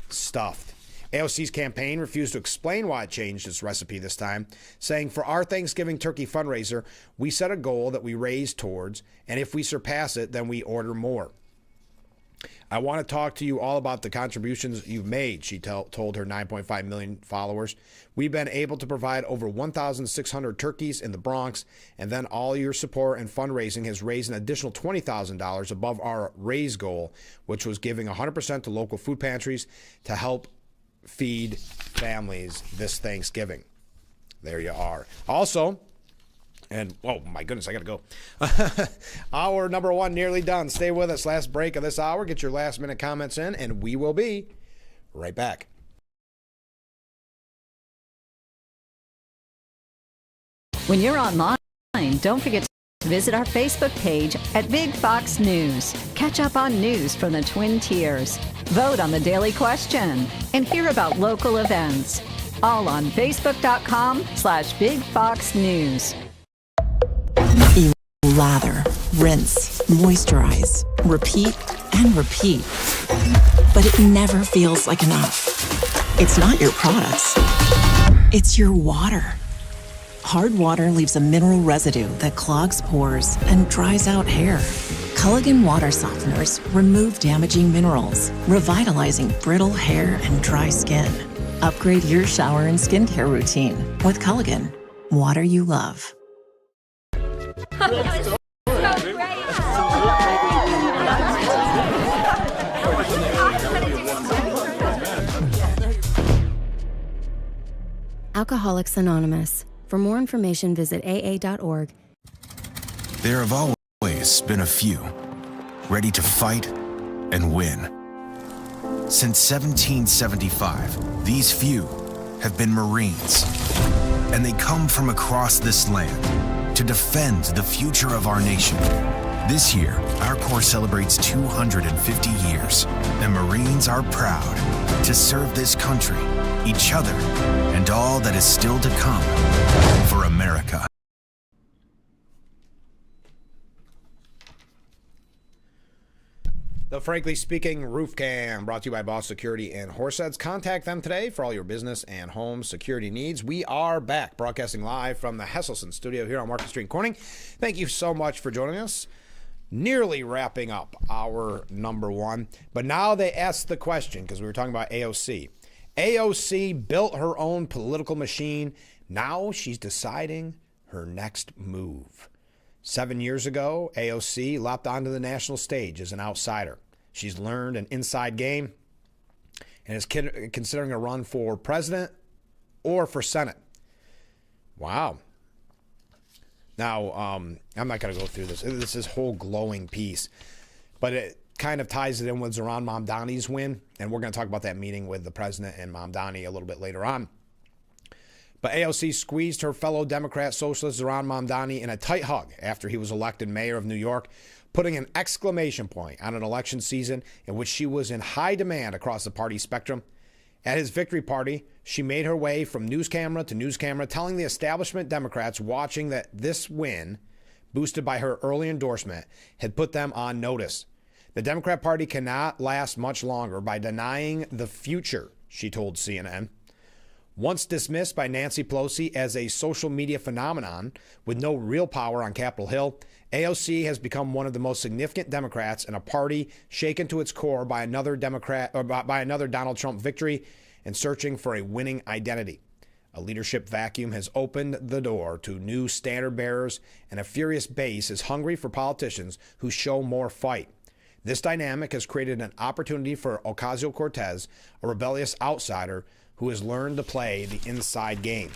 Speaker 1: stuffed. AOC's campaign refused to explain why it changed its recipe this time, saying, for our Thanksgiving turkey fundraiser, we set a goal that we raise towards, and if we surpass it, then we order more. I want to talk to you all about the contributions you've made, she told her 9.5 million followers. We've been able to provide over 1,600 turkeys in the Bronx, and then all your support and fundraising has raised an additional $20,000 above our raise goal, which was giving 100% to local food pantries to help feed families this Thanksgiving. There you are. Also, and oh my goodness, I got to go. Hour number 1 nearly done. Stay with us. Last break of this hour. Get your last minute comments in, and we will be right back.
Speaker 16: When you're online, don't forget to visit our Facebook page at Big Fox News. Catch up on news from the Twin Tiers. Vote on the daily question and hear about local events. All on Facebook.com/Big Fox News.
Speaker 17: You lather, rinse, moisturize, repeat, and repeat. But it never feels like enough. It's not your products. It's your water. Hard water leaves a mineral residue that clogs pores and dries out hair. Culligan water softeners remove damaging minerals, revitalizing brittle hair and dry skin. Upgrade your shower and skincare routine with Culligan, water you love.
Speaker 18: Alcoholics Anonymous. For more information, visit aa.org.
Speaker 19: There have always been a few, ready to fight and win. Since 1775, these few have been Marines, and they come from across this land to defend the future of our nation. This year, our Corps celebrates 250 years, and Marines are proud to serve this country, each other, and all that is still to come for America.
Speaker 1: The Frankly Speaking Roof Cam, brought to you by Boss Security and Horseheads. Contact them today for all your business and home security needs. We are back, broadcasting live from the Hesselson studio here on Market Street Corning. Thank you so much for joining us. Nearly wrapping up our number one. But now they ask the question, because we were talking about AOC. AOC built her own political machine. Now she's deciding her next move. 7 years ago, AOC leapt onto the national stage as an outsider. She's learned an inside game and is considering a run for president or for Senate. Wow. Now, I'm not going to go through this. This is whole glowing piece, but it kind of ties it in with Zohran Mamdani's win, and we're going to talk about that meeting with the president and Mamdani a little bit later on. But AOC squeezed her fellow Democrat socialist Zohran Mamdani in a tight hug after he was elected mayor of New York, putting an exclamation point on an election season in which she was in high demand across the party spectrum. At his victory party, she made her way from news camera to news camera, telling the establishment Democrats watching that this win, boosted by her early endorsement, had put them on notice. The Democrat Party cannot last much longer by denying the future, she told CNN. Once dismissed by Nancy Pelosi as a social media phenomenon with no real power on Capitol Hill, AOC has become one of the most significant Democrats in a party shaken to its core by another Donald Trump victory and searching for a winning identity. A leadership vacuum has opened the door to new standard bearers, and a furious base is hungry for politicians who show more fight. This dynamic has created an opportunity for Ocasio-Cortez, a rebellious outsider who has learned to play the inside game.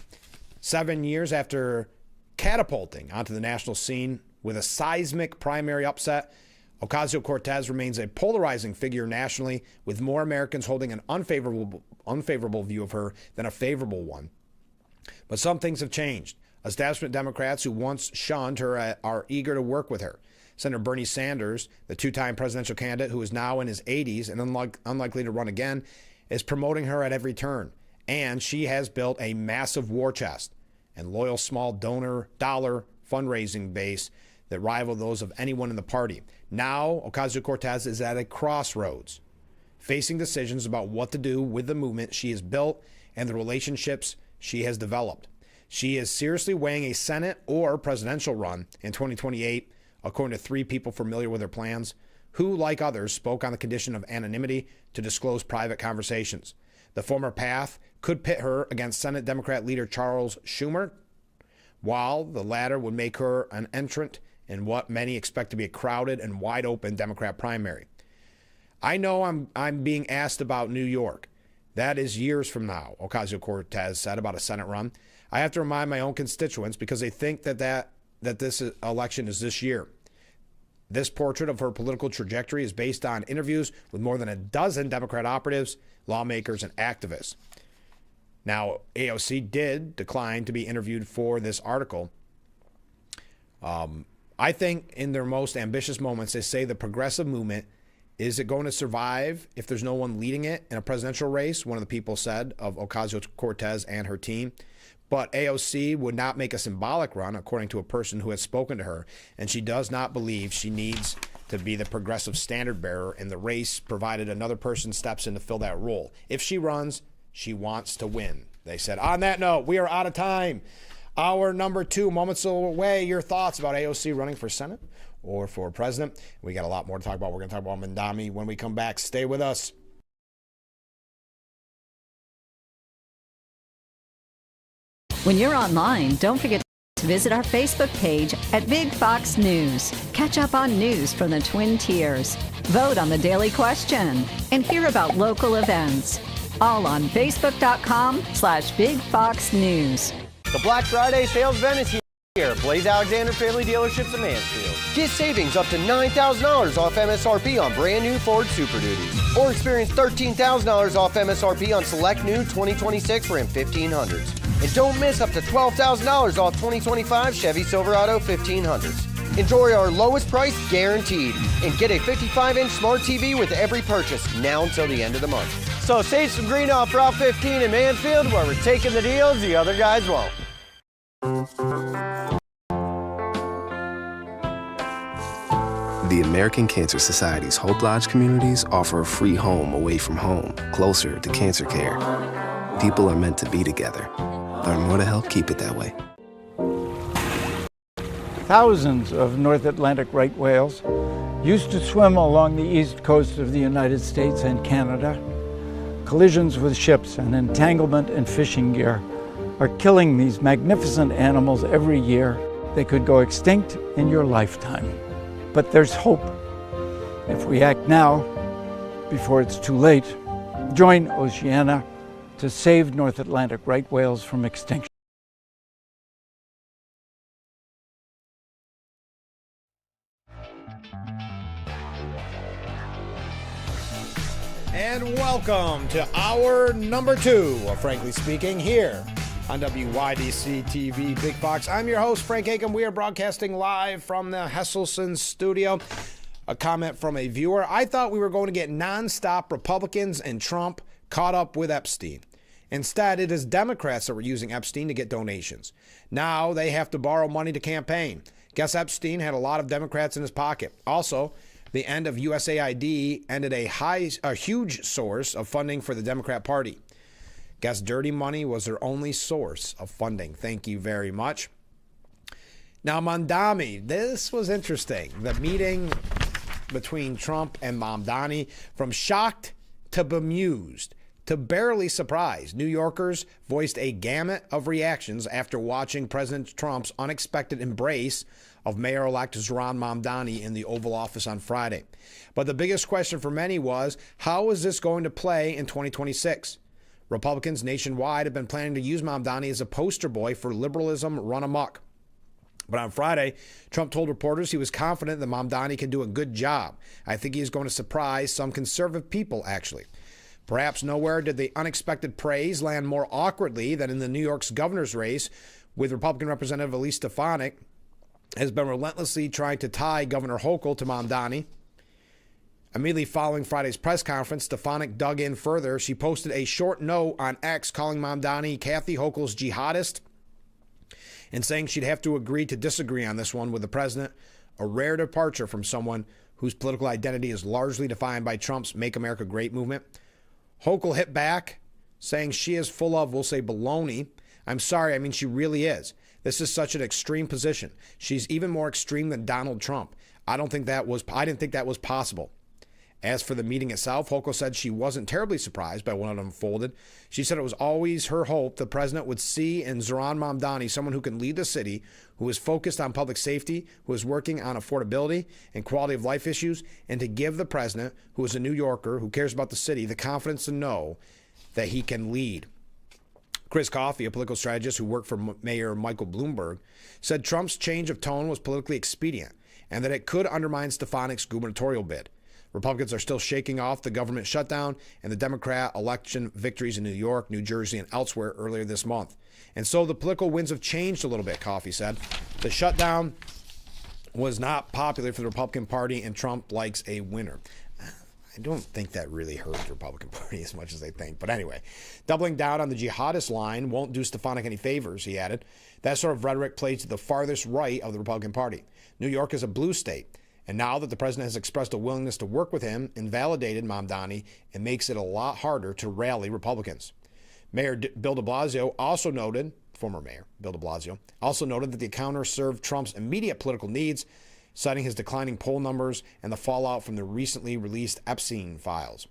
Speaker 1: 7 years after catapulting onto the national scene with a seismic primary upset, Ocasio-Cortez remains a polarizing figure nationally, with more Americans holding an unfavorable view of her than a favorable one. But some things have changed. Establishment Democrats who once shunned her are eager to work with her. Senator Bernie Sanders, the two-time presidential candidate who is now in his 80s and unlikely to run again, is promoting her at every turn. And she has built a massive war chest and loyal small donor dollar fundraising base that rival those of anyone in the party. Now, Ocasio-Cortez is at a crossroads, facing decisions about what to do with the movement she has built and the relationships she has developed. She is seriously weighing a Senate or presidential run in 2028, according to three people familiar with her plans, who, like others, spoke on the condition of anonymity to disclose private conversations. The former path could pit her against Senate Democrat leader Charles Schumer, while the latter would make her an entrant in what many expect to be a crowded and wide-open Democrat primary. I know I'm being asked about New York. That is years from now, Ocasio-Cortez said about a Senate run. I have to remind my own constituents because they think that this election is this year. This portrait of her political trajectory is based on interviews with more than a dozen Democrat operatives, lawmakers, and activists. Now, AOC did decline to be interviewed for this article. I think in their most ambitious moments, they say the progressive movement, is it going to survive if there's no one leading it in a presidential race? One of the people said of Ocasio-Cortez and her team. But AOC would not make a symbolic run, according to a person who has spoken to her, and she does not believe she needs to be the progressive standard bearer in the race, provided another person steps in to fill that role. If she runs, she wants to win, they said. On that note, we are out of time. Hour number 2, moments away. Your thoughts about AOC running for Senate or for president. We got a lot more to talk about. We're going to talk about Mamdani when we come back. Stay with us.
Speaker 16: When you're online, don't forget to visit our Facebook page at Big Fox News. Catch up on news from the Twin Tiers. Vote on the daily question and hear about local events. All on Facebook.com/Big Fox News.
Speaker 20: The Black Friday sales event is here. Blaze Alexander Family Dealerships in Mansfield. Get savings up to $9,000 off MSRP on brand new Ford Super Duties. Or experience $13,000 off MSRP on select new 2026 Ram 1500s. And don't miss up to $12,000 off 2025 Chevy Silverado 1500s. Enjoy our lowest price guaranteed and get a 55-inch smart TV with every purchase now until the end of the month. So save some green off Route 15 in Mansfield where we're taking the deals the other guys won't.
Speaker 21: The American Cancer Society's Hope Lodge communities offer a free home away from home, closer to cancer care. People are meant to be together. Learn more to help keep it that way.
Speaker 22: Thousands of North Atlantic right whales used to swim along the east coast of the United States and Canada. Collisions with ships and entanglement in fishing gear are killing these magnificent animals every year. They could go extinct in your lifetime. But there's hope. If we act now, before it's too late, join Oceana to save North Atlantic right whales from extinction.
Speaker 1: And welcome to hour number 2 of Frankly Speaking here on WYDC TV Big Fox. I'm your host, Frank Aiken. We are broadcasting live from the Hesselson studio. A comment from a viewer. I thought we were going to get nonstop Republicans and Trump caught up with Epstein. Instead, it is Democrats that were using Epstein to get donations. Now they have to borrow money to campaign. Guess Epstein had a lot of Democrats in his pocket. Also, the end of USAID ended a huge source of funding for the Democrat Party. Guess dirty money was their only source of funding. Thank you very much. Now, Mamdani, this was interesting. The meeting between Trump and Mamdani, from shocked to bemused to barely surprised. New Yorkers voiced a gamut of reactions after watching President Trump's unexpected embrace of Mayor-elect Zohran Mamdani in the Oval Office on Friday. But the biggest question for many was, how is this going to play in 2026? Republicans nationwide have been planning to use Mamdani as a poster boy for liberalism run amok. But on Friday, Trump told reporters he was confident that Mamdani can do a good job. I think he is going to surprise some conservative people, actually. Perhaps nowhere did the unexpected praise land more awkwardly than in the New York's governor's race, with Republican Representative Elise Stefanik has been relentlessly trying to tie Governor Hochul to Mamdani. Immediately following Friday's press conference, Stefanik dug in further. She posted a short note on X calling Mamdani Kathy Hochul's jihadist and saying she'd have to agree to disagree on this one with the president, a rare departure from someone whose political identity is largely defined by Trump's Make America Great movement. Hochul hit back, saying she is full of, we'll say, baloney. I'm sorry, I mean, she really is. This is such an extreme position. She's even more extreme than Donald Trump. I didn't think that was possible. As for the meeting itself, Hochul said she wasn't terribly surprised by what unfolded. She said it was always her hope the president would see in Zohran Mamdani someone who can lead the city, who is focused on public safety, who is working on affordability and quality of life issues, and to give the president, who is a New Yorker, who cares about the city, the confidence to know that he can lead. Chris Coffey, a political strategist who worked for Mayor Michael Bloomberg, said Trump's change of tone was politically expedient and that it could undermine Stefanik's gubernatorial bid. Republicans are still shaking off the government shutdown and the Democrat election victories in New York, New Jersey, and elsewhere earlier this month. And so the political winds have changed a little bit, Coffey said. The shutdown was not popular for the Republican Party, and Trump likes a winner. I don't think that really hurt the Republican Party as much as they think. But anyway, doubling down on the jihadist line won't do Stefanik any favors, he added. That sort of rhetoric plays to the farthest right of the Republican Party. New York is a blue state. And now that the president has expressed a willingness to work with him and validated Mamdani, it makes it a lot harder to rally Republicans. Mayor Bill de Blasio also noted, former Mayor Bill de Blasio, also noted that the encounter served Trump's immediate political needs, citing his declining poll numbers and the fallout from the recently released Epstein files.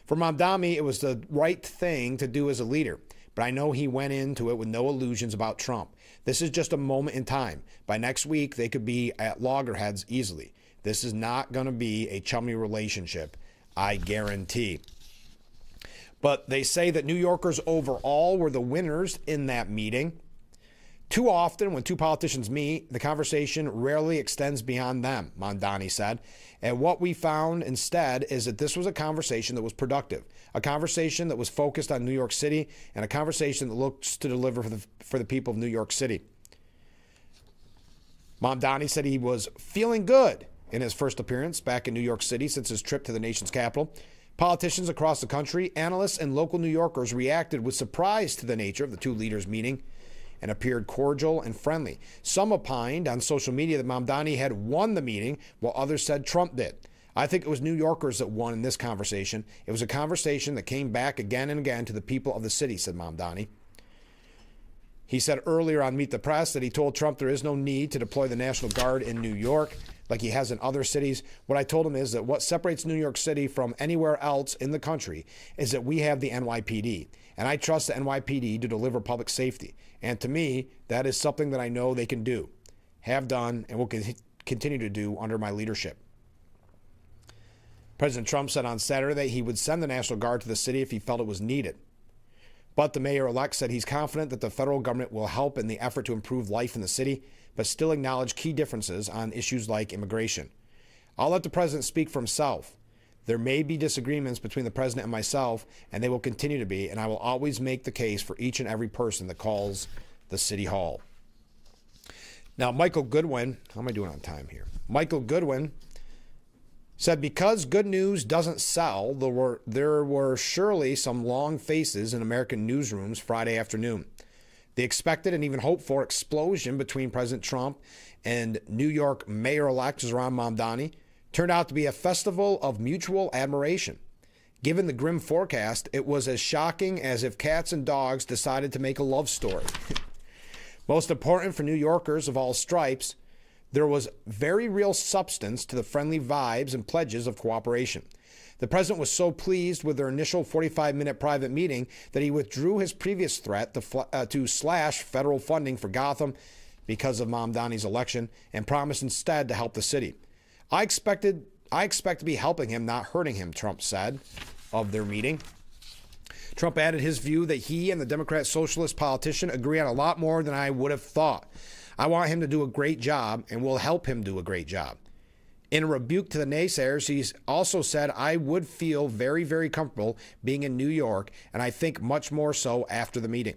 Speaker 1: For Mamdani, it was the right thing to do as a leader, but I know he went into it with no illusions about Trump. This is just a moment in time. By next week, they could be at loggerheads easily. This is not going to be a chummy relationship, I guarantee. But they say that New Yorkers overall were the winners in that meeting. Too often, when two politicians meet, the conversation rarely extends beyond them, Mamdani said. And what we found instead is that this was a conversation that was productive, a conversation that was focused on New York City, and a conversation that looks to deliver for the people of New York City. Mamdani said he was feeling good in his first appearance back in New York City since his trip to the nation's capital. Politicians across the country, analysts, and local New Yorkers reacted with surprise to the nature of the two leaders' meeting and appeared cordial and friendly. Some opined on social media that Mamdani had won the meeting, while others said Trump did. I think it was New Yorkers that won in this conversation. It was a conversation that came back again and again to the people of the city, said Mamdani. He said earlier on Meet the Press that he told Trump there is no need to deploy the National Guard in New York like he has in other cities. What I told him is that what separates New York City from anywhere else in the country is that we have the NYPD. And I trust the NYPD to deliver public safety. And to me, that is something that I know they can do, have done, and will continue to do under my leadership. President Trump said on Saturday that he would send the National Guard to the city if he felt it was needed. But the mayor-elect said he's confident that the federal government will help in the effort to improve life in the city, but still acknowledge key differences on issues like immigration. I'll let the president speak for himself. There may be disagreements between the president and myself, and they will continue to be, and I will always make the case for each and every person that calls the city hall. Now, Michael Goodwin, how am I doing on time here? Michael Goodwin said because good news doesn't sell, there were surely some long faces in American newsrooms Friday afternoon. The expected and even hoped for explosion between President Trump and New York Mayor-elect Zohran Mamdani turned out to be a festival of mutual admiration. Given the grim forecast, it was as shocking as if cats and dogs decided to make a love story. Most important for New Yorkers of all stripes, there was very real substance to the friendly vibes and pledges of cooperation. The president was so pleased with their initial 45-minute private meeting that he withdrew his previous threat to slash federal funding for Gotham because of Mamdani's election and promised instead to help the city. I expect to be helping him, not hurting him, Trump said of their meeting. Trump added his view that he and the Democrat socialist politician agree on a lot more than I would have thought. I want him to do a great job and will help him do a great job. In a rebuke to the naysayers, he also said, I would feel very, very comfortable being in New York, and I think much more so after the meeting.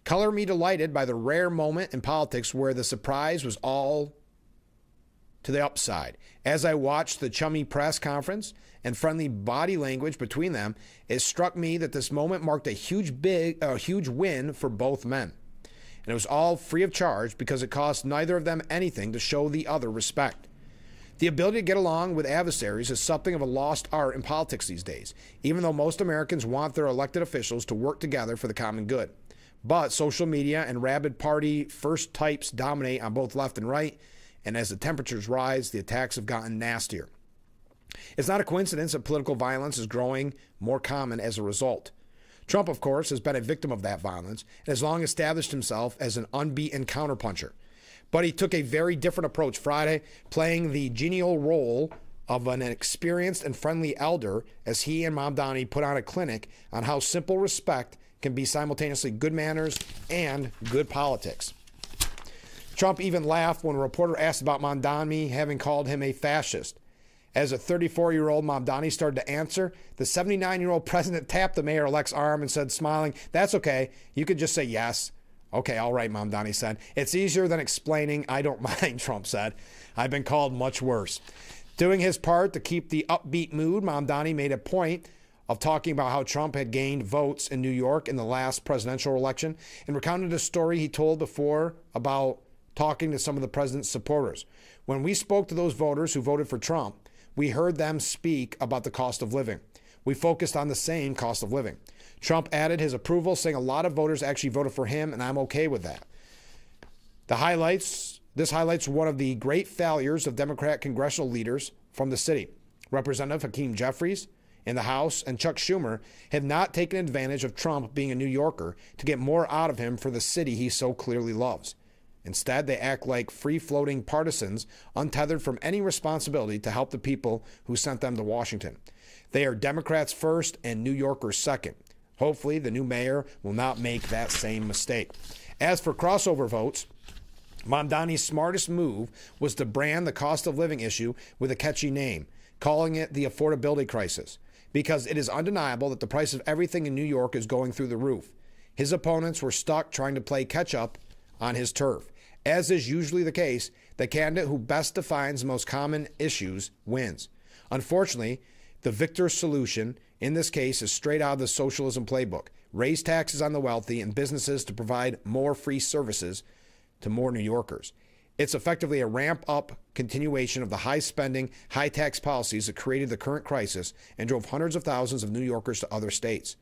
Speaker 1: Color me delighted by the rare moment in politics where the surprise was all to the upside. As I watched the chummy press conference and friendly body language between them, it struck me that this moment marked a huge win for both men. And it was all free of charge because it cost neither of them anything to show the other respect. The ability to get along with adversaries is something of a lost art in politics these days, even though most Americans want their elected officials to work together for the common good. But social media and rabid party first types dominate on both left and right, and as the temperatures rise, the attacks have gotten nastier. It's not a coincidence that political violence is growing more common as a result. Trump, of course, has been a victim of that violence and has long established himself as an unbeaten counterpuncher. But he took a very different approach Friday, playing the genial role of an experienced and friendly elder as he and Mamdani put on a clinic on how simple respect can be simultaneously good manners and good politics. Trump even laughed when a reporter asked about Mamdani having called him a fascist. As a 34-year-old Mamdani started to answer, the 79-year-old president tapped the mayor-elect's arm and said, smiling, "That's okay. You could just say yes." "Okay, all right," Mamdani said. "It's easier than explaining. I don't mind," Trump said. "I've been called much worse." Doing his part to keep the upbeat mood, Mamdani made a point of talking about how Trump had gained votes in New York in the last presidential election and recounted a story he told before about talking to some of the president's supporters. When we spoke to those voters who voted for Trump, we heard them speak about the cost of living. We focused on the same cost of living. Trump added his approval, saying a lot of voters actually voted for him, and I'm okay with that. This highlights one of the great failures of Democrat congressional leaders from the city. Representative Hakeem Jeffries in the House and Chuck Schumer have not taken advantage of Trump being a New Yorker to get more out of him for the city he so clearly loves. Instead, they act like free-floating partisans, untethered from any responsibility to help the people who sent them to Washington. They are Democrats first and New Yorkers second. Hopefully, the new mayor will not make that same mistake. As for crossover votes, Mamdani's smartest move was to brand the cost of living issue with a catchy name, calling it the affordability crisis, because it is undeniable that the price of everything in New York is going through the roof. His opponents were stuck trying to play catch-up on his turf. As is usually the case, the candidate who best defines the most common issues wins. Unfortunately, the victor's solution in this case is straight out of the socialism playbook. Raise taxes on the wealthy and businesses to provide more free services to more New Yorkers. It's effectively a ramp-up continuation of the high-spending, high-tax policies that created the current crisis and drove hundreds of thousands of New Yorkers to other states.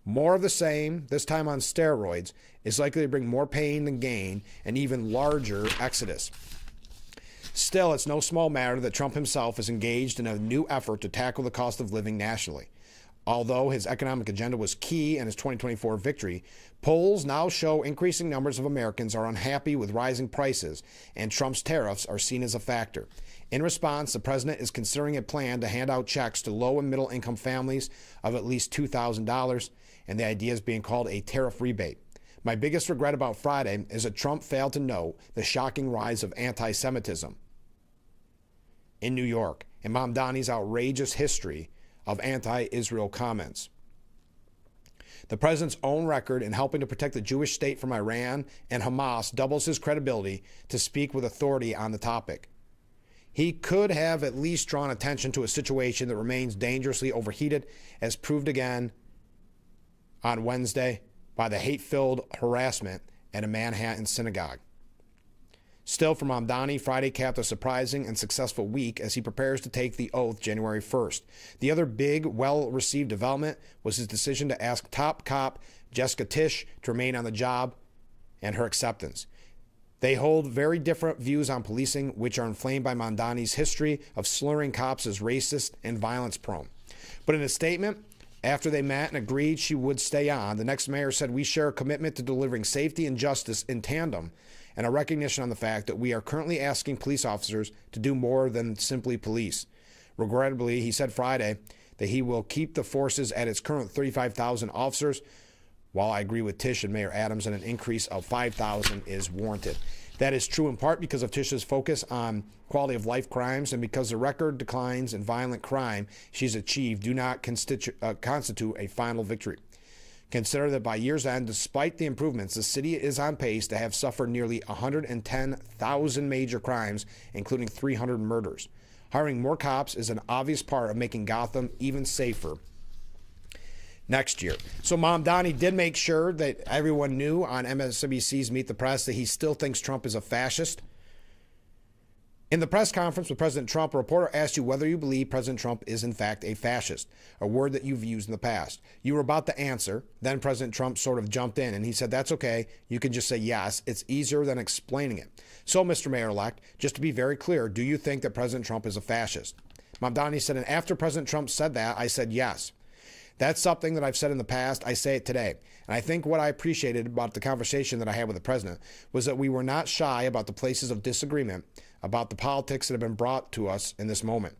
Speaker 1: More of the same, this time on steroids, is likely to bring more pain than gain and even larger exodus. Still, it's no small matter that Trump himself is engaged in a new effort to tackle the cost of living nationally. Although his economic agenda was key in his 2024 victory, polls now show increasing numbers of Americans are unhappy with rising prices, and Trump's tariffs are seen as a factor. In response, the president is considering a plan to hand out checks to low and middle income families of at least $2,000, and the idea is being called a tariff rebate. My biggest regret about Friday is that Trump failed to note the shocking rise of anti-Semitism in New York and Mamdani's outrageous history of anti-Israel comments. The president's own record in helping to protect the Jewish state from Iran and Hamas doubles his credibility to speak with authority on the topic. He could have at least drawn attention to a situation that remains dangerously overheated, as proved again on Wednesday by the hate-filled harassment at a Manhattan synagogue. Still, for Mamdani, Friday capped a surprising and successful week as he prepares to take the oath January 1st. The other big, well-received development was his decision to ask top cop Jessica Tisch to remain on the job and her acceptance. They hold very different views on policing, which are inflamed by Mamdani's history of slurring cops as racist and violence-prone. But in a statement, after they met and agreed she would stay on, the next mayor said, "We share a commitment to delivering safety and justice in tandem, and a recognition on the fact that we are currently asking police officers to do more than simply police." Regrettably, he said Friday that he will keep the forces at its current 35,000 officers, while I agree with Tisch and Mayor Adams that an increase of 5,000 is warranted. That is true in part because of Tisch's focus on quality of life crimes and because the record declines in violent crime she's achieved do not constitute a final victory. Consider that by year's end, despite the improvements, the city is on pace to have suffered nearly 110,000 major crimes, including 300 murders. Hiring more cops is an obvious part of making Gotham even safer next year. So Mamdani did make sure that everyone knew on MSNBC's Meet the Press that he still thinks Trump is a fascist. In the press conference with President Trump, a reporter asked you whether you believe President Trump is in fact a fascist, a word that you've used in the past. You were about to answer. Then President Trump sort of jumped in and he said, "That's okay. You can just say yes. It's easier than explaining it." So, Mr. Mayor-elect, just to be very clear, do you think that President Trump is a fascist? Mamdani said, and after President Trump said that, I said yes. That's something that I've said in the past. I say it today. And I think what I appreciated about the conversation that I had with the president was that we were not shy about the places of disagreement, about the politics that have been brought to us in this moment.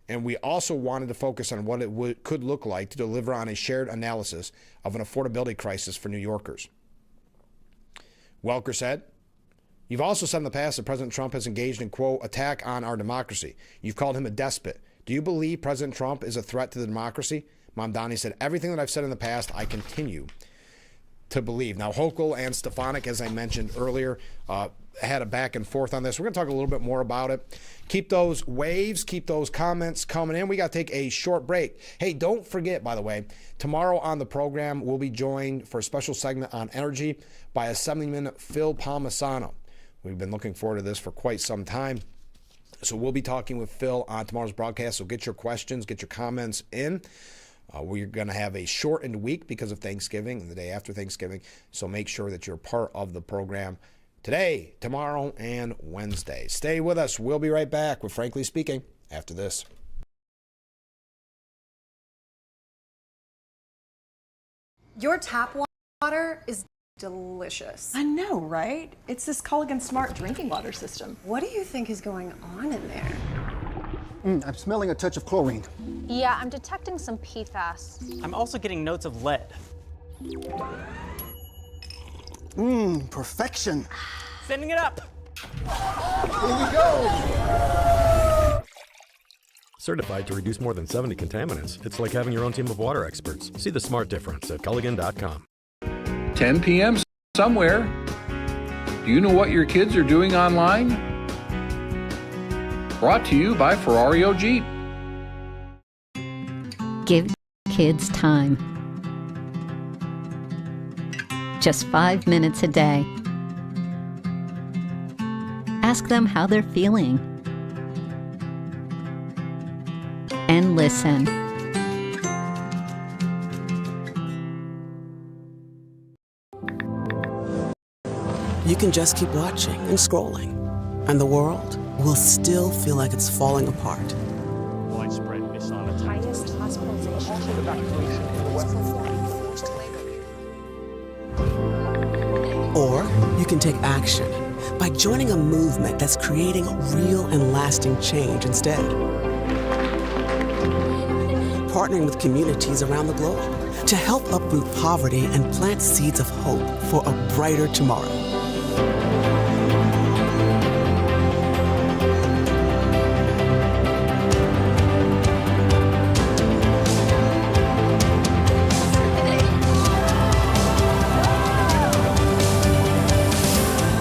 Speaker 1: And we also wanted to focus on what it could look like to deliver on a shared analysis of an affordability crisis for New Yorkers. Welker said, "You've also said in the past that President Trump has engaged in, quote, attack on our democracy. You've called him a despot. Do you believe President Trump is a threat to the democracy?" Mamdani said, "Everything that I've said in the past, I continue to believe." Now, Hochul and Stefanik, as I mentioned earlier, had a back and forth on this. We're going to talk a little bit more about it. Keep those waves, keep those comments coming in. We got to take a short break. Hey, don't forget, by the way, tomorrow on the program, we'll be joined for a special segment on energy by Assemblyman Phil Palmisano. We've been looking forward to this for quite some time. So we'll be talking with Phil on tomorrow's broadcast. So get your questions, get your comments in. We're going to have a shortened week because of Thanksgiving and the day after Thanksgiving, so make sure that you're part of the program today, tomorrow, and Wednesday. Stay with us. We'll be right back with Frankly Speaking after this.
Speaker 2: Your tap water is delicious. I know, right? It's this Culligan Smart drinking water system. What do you think is going on in there?
Speaker 3: I'm smelling a touch of chlorine.
Speaker 23: Yeah, I'm detecting some PFAS.
Speaker 24: I'm also getting notes of lead.
Speaker 3: Perfection.
Speaker 24: Sending it up.
Speaker 3: Here we go.
Speaker 25: Certified to reduce more than 70 contaminants. It's like having your own team of water experts. See the smart difference at Culligan.com.
Speaker 26: 10 p.m. somewhere. Do you know what your kids are doing online? Brought to you by Ferrario Jeep.
Speaker 16: Give kids time. Just 5 minutes a day. Ask them how they're feeling. And listen.
Speaker 27: You can just keep watching and scrolling, and the world will still feel like it's falling apart.
Speaker 28: Widespread misonity.
Speaker 23: Highest hospitalization.
Speaker 27: Or you can take action by joining a movement that's creating real and lasting change instead. Partnering with communities around the globe to help uproot poverty and plant seeds of hope for a brighter tomorrow.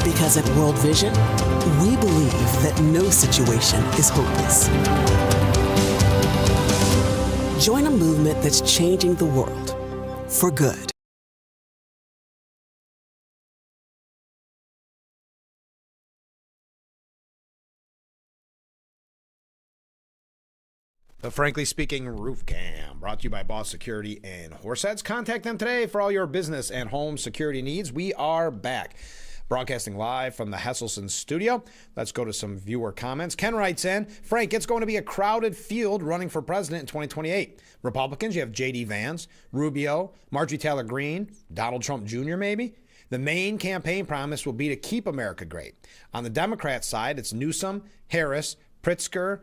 Speaker 27: Because at World Vision, we believe that no situation is hopeless. Join a movement that's changing the world for good.
Speaker 1: The Frankly Speaking Roof Cam, brought to you by Boss Security and Horseheads. Contact them today for all your business and home security needs. We are back, broadcasting live from the Hesselson studio. Let's go to some viewer comments. Ken writes in, Frank, it's going to be a crowded field running for president in 2028. Republicans, you have J.D. Vance, Rubio, Marjorie Taylor Greene, Donald Trump Jr. maybe. The main campaign promise will be to keep America great. On the Democrat side, it's Newsom, Harris, Pritzker,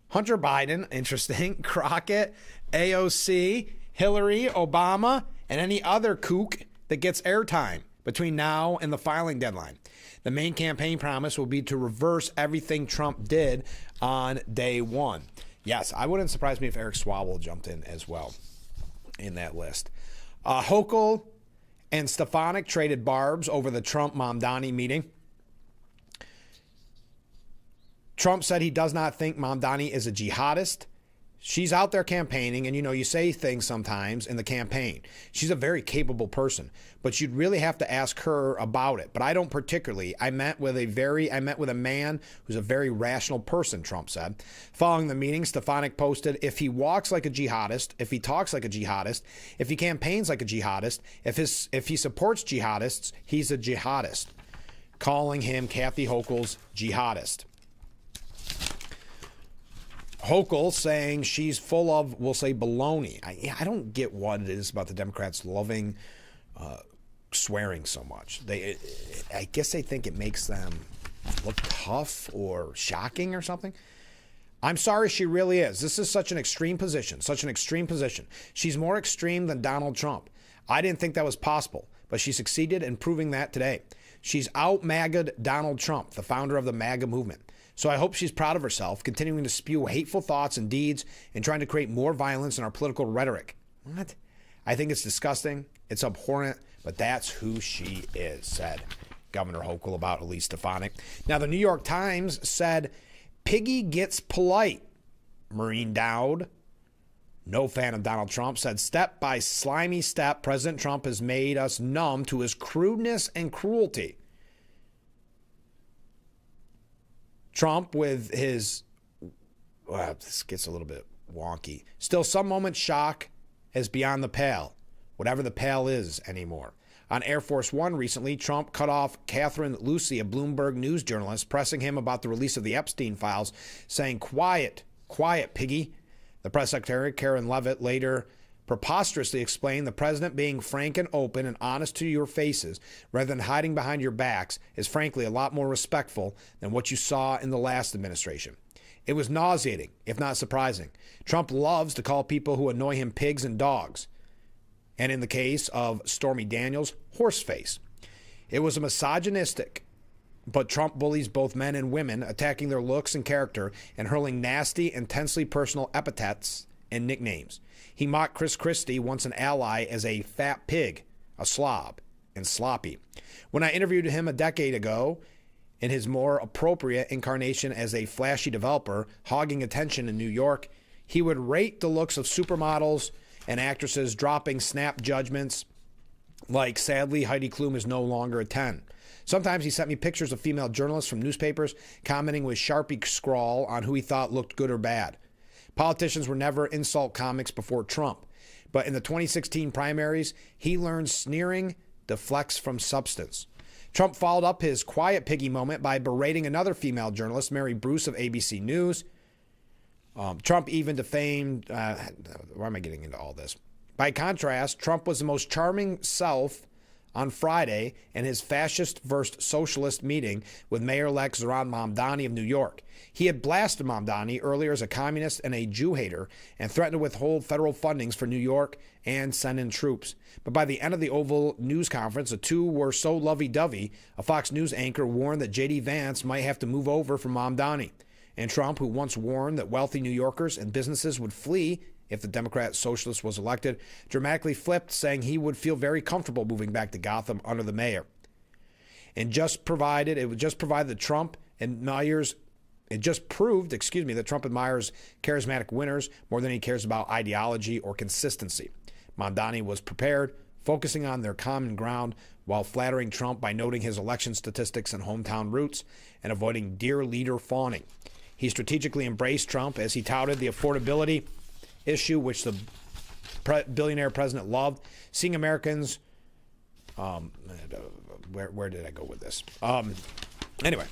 Speaker 1: Hunter Biden, interesting, Crockett, AOC, Hillary, Obama, and any other kook that gets airtime between now and the filing deadline. The main campaign promise will be to reverse everything Trump did on day one. Yes, I wouldn't surprise me if Eric Swalwell jumped in as well in that list. Hochul and Stefanik traded barbs over the Trump-Mamdani meeting. Trump said he does not think Mamdani is a jihadist. She's out there campaigning, and you say things sometimes in the campaign. She's a very capable person, but you'd really have to ask her about it. But I don't particularly. I met with a man who's a very rational person, Trump said. Following the meeting, Stefanik posted, if he walks like a jihadist, if he talks like a jihadist, if he campaigns like a jihadist, if he supports jihadists, he's a jihadist, calling him Kathy Hochul's jihadist. Hochul saying she's full of, we'll say, baloney. I don't get what it is about the Democrats loving swearing so much. I guess they think it makes them look tough or shocking or something. I'm sorry, she really is. This is such an extreme position, She's more extreme than Donald Trump. I didn't think that was possible, but she succeeded in proving that today. She's out-MAGA'd Donald Trump, the founder of the MAGA movement. So I hope she's proud of herself, continuing to spew hateful thoughts and deeds and trying to create more violence in our political rhetoric. What? I think it's disgusting. It's abhorrent, but that's who she is, said Governor Hochul about Elise Stefanik. Now, the New York Times said, Piggy gets polite. Maureen Dowd, no fan of Donald Trump, said, step by slimy step, President Trump has made us numb to his crudeness and cruelty. Trump with his, this gets a little bit wonky. Still some moments shock is beyond the pale, whatever the pale is anymore. On Air Force One recently, Trump cut off Catherine Lucy, a Bloomberg News journalist, pressing him about the release of the Epstein files, saying, "Quiet, quiet, piggy." The press secretary, Karen Leavitt, later preposterously explained the president being frank and open and honest to your faces rather than hiding behind your backs is frankly a lot more respectful than what you saw in the last administration. It was nauseating, if not surprising. Trump loves to call people who annoy him pigs and dogs. And in the case of Stormy Daniels, horseface. It was a misogynistic, but Trump bullies both men and women, attacking their looks and character and hurling nasty, intensely personal epithets and nicknames. He mocked Chris Christie, once an ally, as a fat pig, a slob, and sloppy. When I interviewed him a decade ago, in his more appropriate incarnation as a flashy developer, hogging attention in New York, he would rate the looks of supermodels and actresses, dropping snap judgments like, sadly, Heidi Klum is no longer a 10. Sometimes he sent me pictures of female journalists from newspapers commenting with Sharpie scrawl on who he thought looked good or bad. Politicians were never insult comics before Trump, but in the 2016 primaries, he learned sneering deflects from substance. Trump followed up his quiet piggy moment by berating another female journalist, Mary Bruce of ABC News. Trump even defamed, why am I getting into all this? By contrast, Trump was the most charming self on Friday in his fascist versus socialist meeting with Mayor-elect Zohran Mamdani of New York. He had blasted Mamdani earlier as a communist and a Jew hater and threatened to withhold federal fundings for New York and send in troops. But by the end of the Oval News Conference, the two were so lovey-dovey, a Fox News anchor warned that J.D. Vance might have to move over from Mamdani. And Trump, who once warned that wealthy New Yorkers and businesses would flee if the Democrat socialist was elected, dramatically flipped, saying he would feel very comfortable moving back to Gotham under the mayor. And it just proved that Trump admires charismatic winners more than he cares about ideology or consistency. Mamdani was prepared, focusing on their common ground while flattering Trump by noting his election statistics and hometown roots and avoiding dear leader fawning. He strategically embraced Trump as he touted the affordability issue, which the billionaire president loved. Seeing Americans, where did I go with this? Anyway,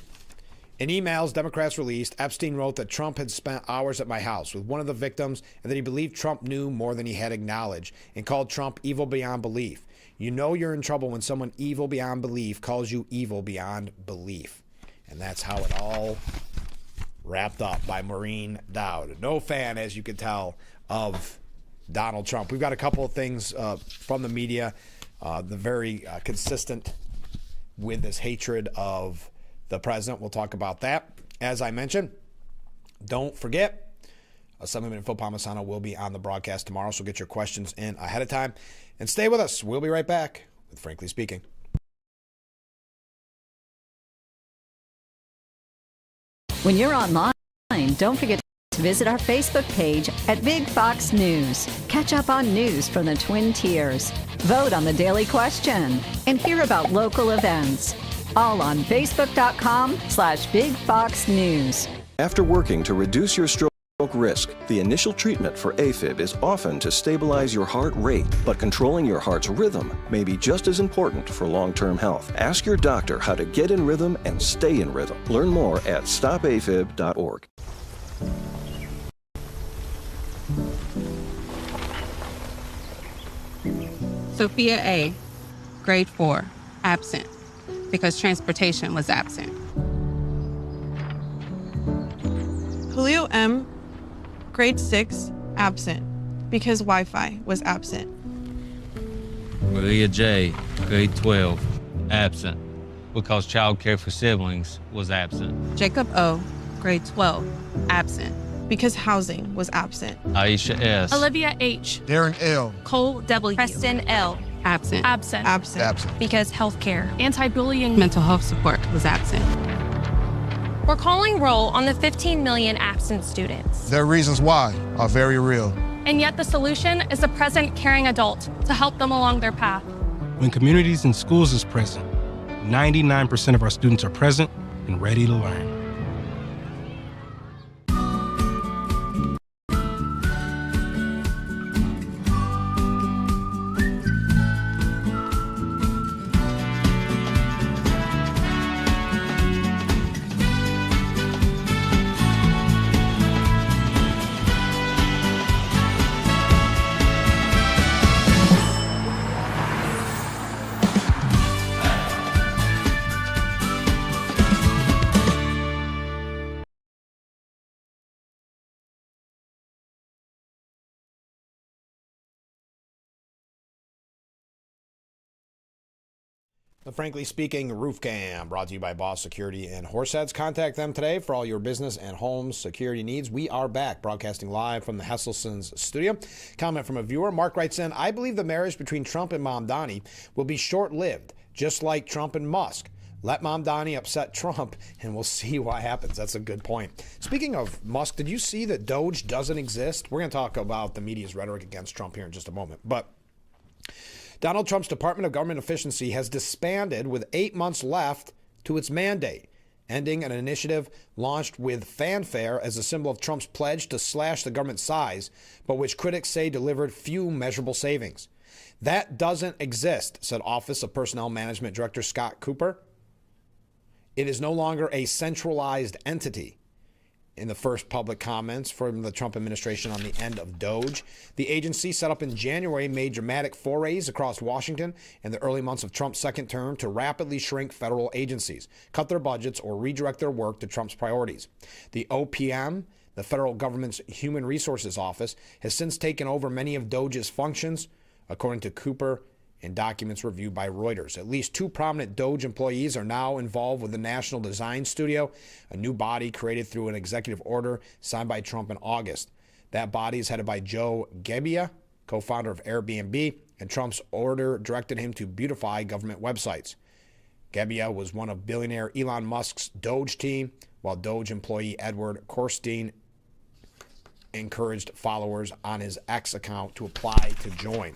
Speaker 1: in emails Democrats released, Epstein wrote that Trump had spent hours at my house with one of the victims and that he believed Trump knew more than he had acknowledged and called Trump evil beyond belief. You know you're in trouble when someone evil beyond belief calls you evil beyond belief. And that's how it all wrapped up by Maureen Dowd. No fan, as you can tell, of Donald Trump. We've got a couple of things from the media, the very consistent with this hatred of the president. We'll talk about that. As I mentioned, don't forget, Assemblyman Phil Palmisano will be on the broadcast tomorrow, so get your questions in ahead of time. And stay with us. We'll be right back with Frankly Speaking.
Speaker 16: When you're online, don't forget to visit our Facebook page at Big Fox News. Catch up on news from the Twin Tiers. Vote on the daily question and hear about local events. All on Facebook.com/Big Fox News.
Speaker 4: After working to reduce your stroke risk, the initial treatment for AFib is often to stabilize your heart rate, but controlling your heart's rhythm may be just as important for long-term health. Ask your doctor how to get in rhythm and stay in rhythm. Learn more at stopafib.org.
Speaker 5: Sophia A., grade 4, absent, because transportation was absent.
Speaker 6: Julio M., grade 6, absent, because Wi-Fi was absent.
Speaker 7: Maria J., grade 12, absent, because childcare for siblings was absent.
Speaker 6: Jacob O., grade 12, absent, because housing was absent.
Speaker 7: Aisha S.,
Speaker 23: Olivia H.
Speaker 8: Darren L.
Speaker 23: Cole W. Preston L.
Speaker 5: Absent.
Speaker 23: Absent.
Speaker 6: Absent.
Speaker 8: Absent.
Speaker 23: Because healthcare, anti-bullying,
Speaker 5: Mental health support was absent.
Speaker 23: We're calling roll on the 15 million absent students.
Speaker 8: Their reasons why are very real.
Speaker 23: And yet the solution is a present, caring adult to help them along their path.
Speaker 9: When communities and schools is present, 99% of our students are present and ready to learn.
Speaker 1: The Frankly Speaking Roof Cam, brought to you by Boss Security and Horseheads. Contact them today for all your business and home security needs. We are back, broadcasting live from the Hesselson's studio. Comment from a viewer. Mark writes in, I believe the marriage between Trump and Mamdani will be short-lived, just like Trump and Musk. Let Mamdani upset Trump, and we'll see what happens. That's a good point. Speaking of Musk, did you see that Doge doesn't exist? We're going to talk about the media's rhetoric against Trump here in just a moment. But Donald Trump's Department of Government Efficiency has disbanded with 8 months left to its mandate, ending an initiative launched with fanfare as a symbol of Trump's pledge to slash the government size, but which critics say delivered few measurable savings. That doesn't exist, said Office of Personnel Management Director Scott Cooper. It is no longer a centralized entity. In the first public comments from the Trump administration on the end of Doge, the agency set up in January made dramatic forays across Washington in the early months of Trump's second term to rapidly shrink federal agencies, cut their budgets, or redirect their work to Trump's priorities. The OPM, the federal government's Human Resources Office, has since taken over many of Doge's functions, according to Cooper in documents reviewed by Reuters. At least 2 prominent Doge employees are now involved with the National Design Studio, a new body created through an executive order signed by Trump in August. That body is headed by Joe Gebbia, co-founder of Airbnb, and Trump's order directed him to beautify government websites. Gebbia was one of billionaire Elon Musk's Doge team, while Doge employee Edward Korstein encouraged followers on his X account to apply to join.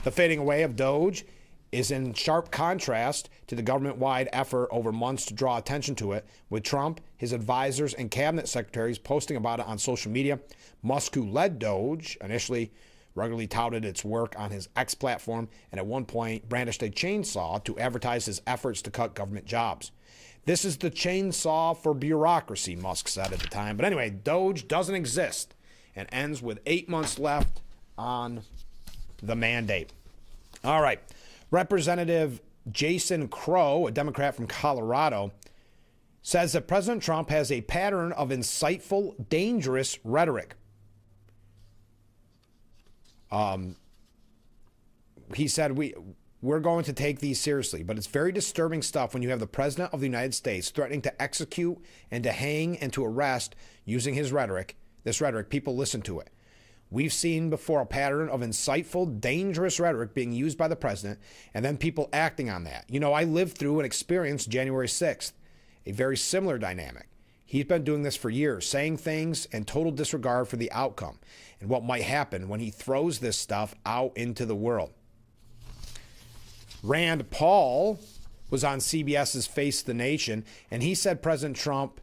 Speaker 1: The fading away of Doge is in sharp contrast to the government-wide effort over months to draw attention to it, with Trump, his advisors, and cabinet secretaries posting about it on social media. Musk, who led Doge, initially regularly touted its work on his X platform and at one point brandished a chainsaw to advertise his efforts to cut government jobs. This is the chainsaw for bureaucracy, Musk said at the time. But anyway, Doge doesn't exist and ends with 8 months left on the mandate. All right. Representative Jason Crow, a Democrat from Colorado, says that President Trump has a pattern of insightful, dangerous rhetoric. He said, we're going to take these seriously, but it's very disturbing stuff when you have the President of the United States threatening to execute and to hang and to arrest using his rhetoric. This rhetoric, people listen to it. We've seen before a pattern of insightful, dangerous rhetoric being used by the president and then people acting on that. You know, I lived through and experienced January 6th, a very similar dynamic. He's been doing this for years, saying things in total disregard for the outcome and what might happen when he throws this stuff out into the world. Rand Paul was on CBS's Face the Nation, and he said President Trump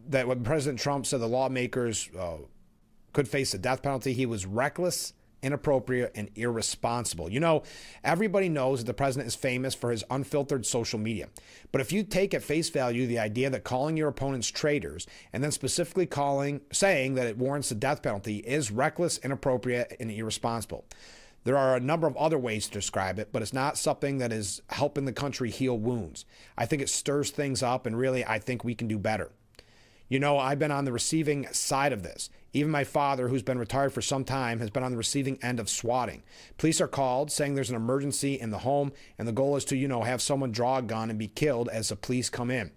Speaker 1: that when President Trump said the lawmakers could face the death penalty, he was reckless, inappropriate, and irresponsible. You know, everybody knows that the president is famous for his unfiltered social media. But if you take at face value the idea that calling your opponents traitors and then specifically saying that it warrants the death penalty is reckless, inappropriate, and irresponsible. There are a number of other ways to describe it, but it's not something that is helping the country heal wounds. I think it stirs things up, and really, I think we can do better. You know, I've been on the receiving side of this. Even my father, who's been retired for some time, has been on the receiving end of swatting. Police are called saying there's an emergency in the home, and the goal is to, have someone draw a gun and be killed as the police come in,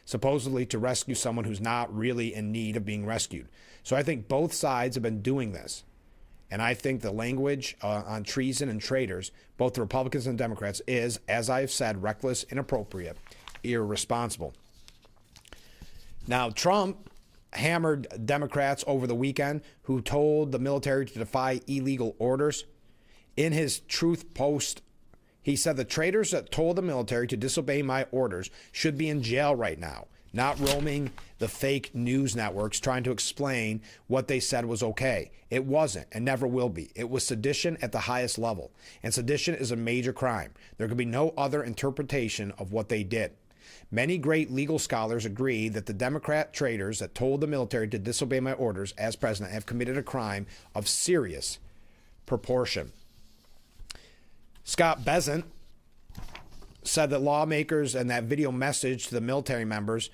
Speaker 1: supposedly to rescue someone who's not really in need of being rescued. So I think both sides have been doing this. And I think the language on treason and traitors, both the Republicans and Democrats, is, as I've said, reckless, inappropriate, irresponsible. Now, Trump hammered Democrats over the weekend who told the military to defy illegal orders. In his truth post, he said the traitors that told the military to disobey my orders should be in jail right now, not roaming the fake news networks trying to explain what they said was okay. It wasn't and never will be. It was sedition at the highest level, and sedition is a major crime. There could be no other interpretation of what they did. Many great legal scholars agree that the Democrat traitors that told the military to disobey my orders as president have committed a crime of serious proportion. Scott Bessent said that lawmakers and that video message to the military members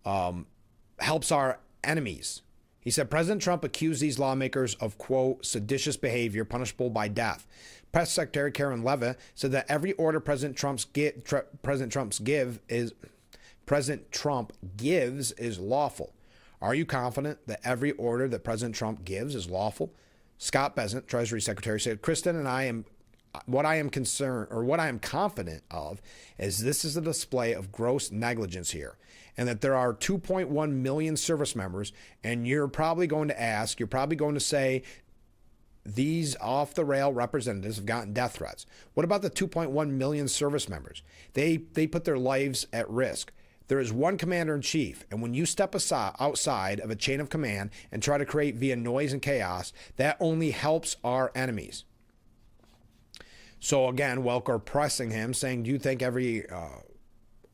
Speaker 1: helps our enemies. He said President Trump accused these lawmakers of, quote, seditious behavior punishable by death. Press Secretary Karen Leavitt said that every order President Trump gives is lawful. Are you confident that every order that President Trump gives is lawful? Scott Bessent, Treasury Secretary, said, Kristen and what I am confident of is this is a display of gross negligence here, and that there are 2.1 million service members, and you're probably going to say these off-the-rail representatives have gotten death threats. What about the 2.1 million service members? They put their lives at risk. There is one commander-in-chief, and when you step outside of a chain of command and try to create via noise and chaos, that only helps our enemies. So again, Welker pressing him, saying, do you think every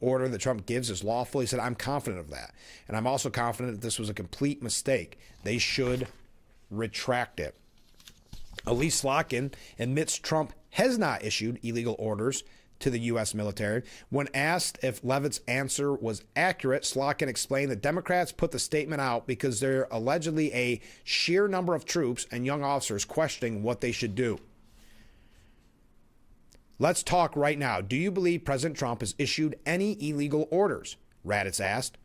Speaker 1: order that Trump gives is lawful? He said, I'm confident of that. And I'm also confident that this was a complete mistake. They should retract it. Elise Slotkin admits Trump has not issued illegal orders to the U.S. military. When asked if Leavitt's answer was accurate, Slotkin explained that Democrats put the statement out because there are allegedly a sheer number of troops and young officers questioning what they should do. Let's talk right now. Do you believe President Trump has issued any illegal orders? Raddatz asked.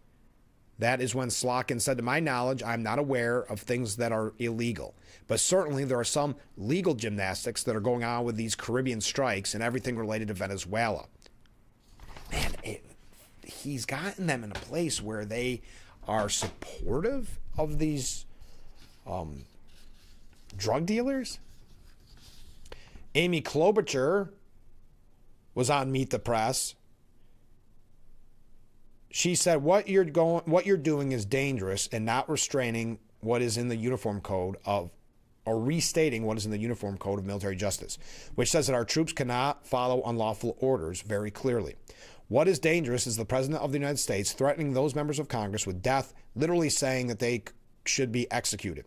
Speaker 1: That is when Slotkin said, to my knowledge, I'm not aware of things that are illegal. But certainly there are some legal gymnastics that are going on with these Caribbean strikes and everything related to Venezuela. Man, he's gotten them in a place where they are supportive of these drug dealers. Amy Klobuchar was on Meet the Press. She said, what you're doing is dangerous and not restraining what is in the uniform code of, or restating what is in the uniform code of military justice, which says that our troops cannot follow unlawful orders very clearly. What is dangerous is the President of the United States threatening those members of Congress with death, literally saying that they should be executed.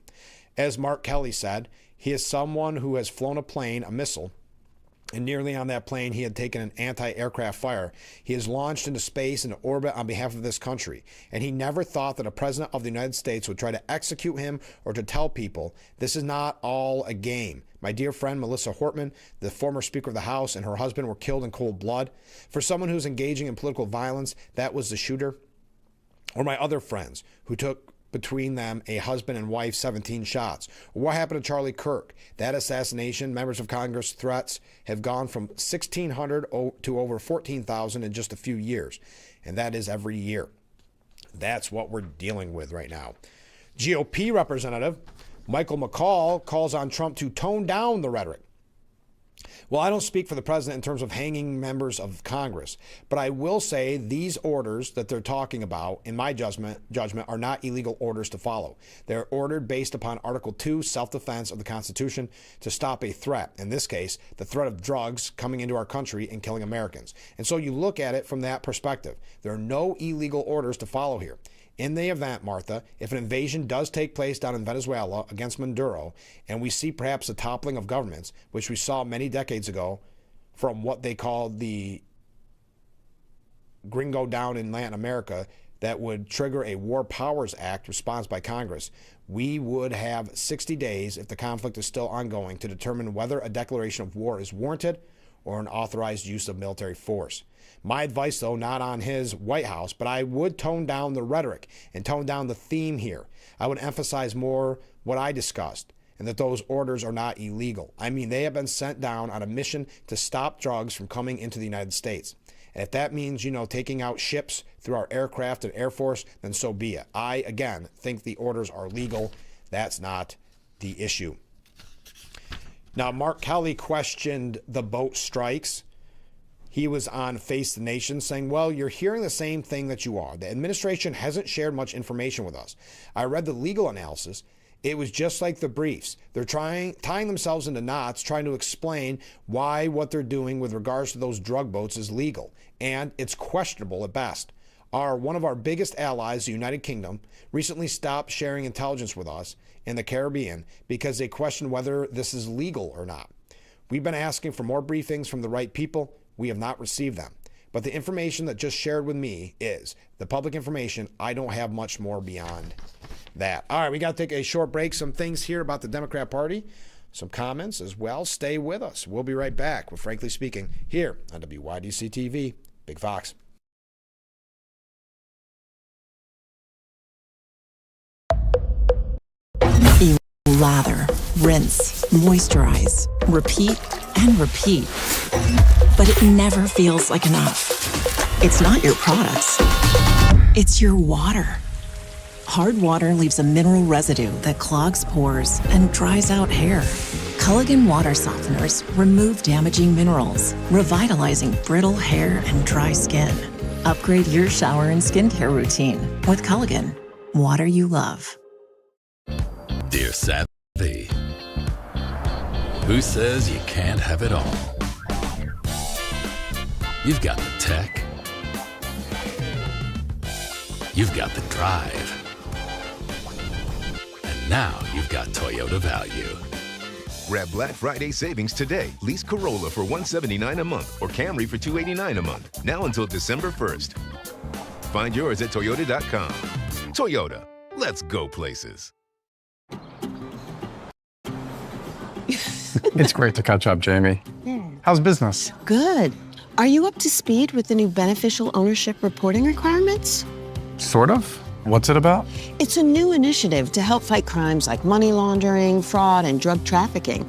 Speaker 1: As Mark Kelly said, he is someone who has flown a plane, a missile, and nearly on that plane, he had taken an anti-aircraft fire. He has launched into space and orbit on behalf of this country. And he never thought that a president of the United States would try to execute him or to tell people this is not all a game. My dear friend Melissa Hortman, the former Speaker of the House, and her husband were killed in cold blood. For someone who's engaging in political violence, that was the shooter. Or my other friends who took between them a husband and wife 17 shots. What happened to Charlie Kirk? That assassination, members of Congress threats have gone from 1,600 to over 14,000 in just a few years. And that is every year. That's what we're dealing with right now. GOP Representative Michael McCall calls on Trump to tone down the rhetoric. Well, I don't speak for the president in terms of hanging members of Congress, but I will say these orders that they're talking about, in my judgment, are not illegal orders to follow. They're ordered based upon Article 2, self-defense of the Constitution, to stop a threat. In this case, the threat of drugs coming into our country and killing Americans. And so you look at it from that perspective. There are no illegal orders to follow here. In the event, Martha, if an invasion does take place down in Venezuela against Maduro, and we see perhaps a toppling of governments, which we saw many decades ago from what they called the gringo down in Latin America, that would trigger a War Powers Act response by Congress, we would have 60 days, if the conflict is still ongoing, to determine whether a declaration of war is warranted or an authorized use of military force. My advice, though, not on his White House, but I would tone down the rhetoric and tone down the theme here. I would emphasize more what I discussed, and that those orders are not illegal. I mean, they have been sent down on a mission to stop drugs from coming into the United States. And if that means, taking out ships through our aircraft and Air Force, then so be it. I, again, think the orders are legal. That's not the issue. Now, Mark Kelly questioned the boat strikes. He was on Face the Nation saying, well, you're hearing the same thing that you are. The administration hasn't shared much information with us. I read the legal analysis. It was just like the briefs. They're tying themselves into knots, trying to explain why what they're doing with regards to those drug boats is legal. And it's questionable at best. One of our biggest allies, the United Kingdom, recently stopped sharing intelligence with us in the Caribbean because they questioned whether this is legal or not. We've been asking for more briefings from the right people. We have not received them. But the information that just shared with me is the public information. I don't have much more beyond that. All right, we got to take a short break. Some things here about the Democrat Party, some comments as well. Stay with us. We'll be right back with Frankly Speaking here on WYDC TV, Big Fox.
Speaker 10: You lather, rinse, moisturize, repeat, and repeat. But it never feels like enough. It's not your products. It's your water. Hard water leaves a mineral residue that clogs pores and dries out hair. Culligan water softeners remove damaging minerals, revitalizing brittle hair and dry skin. Upgrade your shower and skincare routine with Culligan, water you love.
Speaker 11: Dear Savvy, who says you can't have it all? You've got the tech. You've got the drive. And now you've got Toyota value.
Speaker 12: Grab Black Friday savings today. Lease Corolla for $179 a month or Camry for $289 a month. Now until December 1st. Find yours at Toyota.com. Toyota, let's go places.
Speaker 13: It's great to catch up, Jamie. How's business?
Speaker 14: Good. Are you up to speed with the new beneficial ownership reporting requirements?
Speaker 13: Sort of. What's it about?
Speaker 14: It's a new initiative to help fight crimes like money laundering, fraud, and drug trafficking.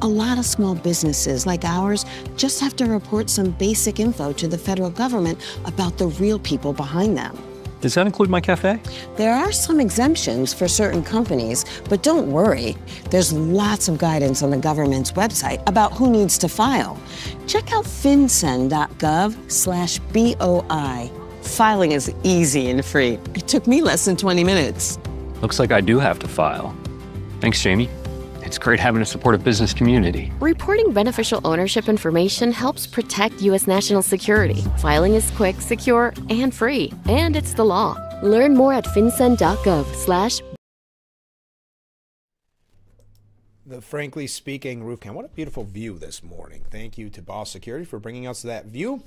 Speaker 14: A lot of small businesses like ours just have to report some basic info to the federal government about the real people behind them.
Speaker 15: Does that include my cafe?
Speaker 14: There are some exemptions for certain companies, but don't worry. There's lots of guidance on the government's website about who needs to file. Check out fincen.gov/BOI. Filing is easy and free. It took me less than 20 minutes.
Speaker 15: Looks like I do have to file. Thanks, Jamie. It's great having a supportive business community.
Speaker 17: Reporting beneficial ownership information helps protect U.S. national security. Filing is quick, secure, and free. And it's the law. Learn more at fincen.gov/.
Speaker 1: The Frankly Speaking roof cam. What a beautiful view this morning. Thank you to Boss Security for bringing us that view.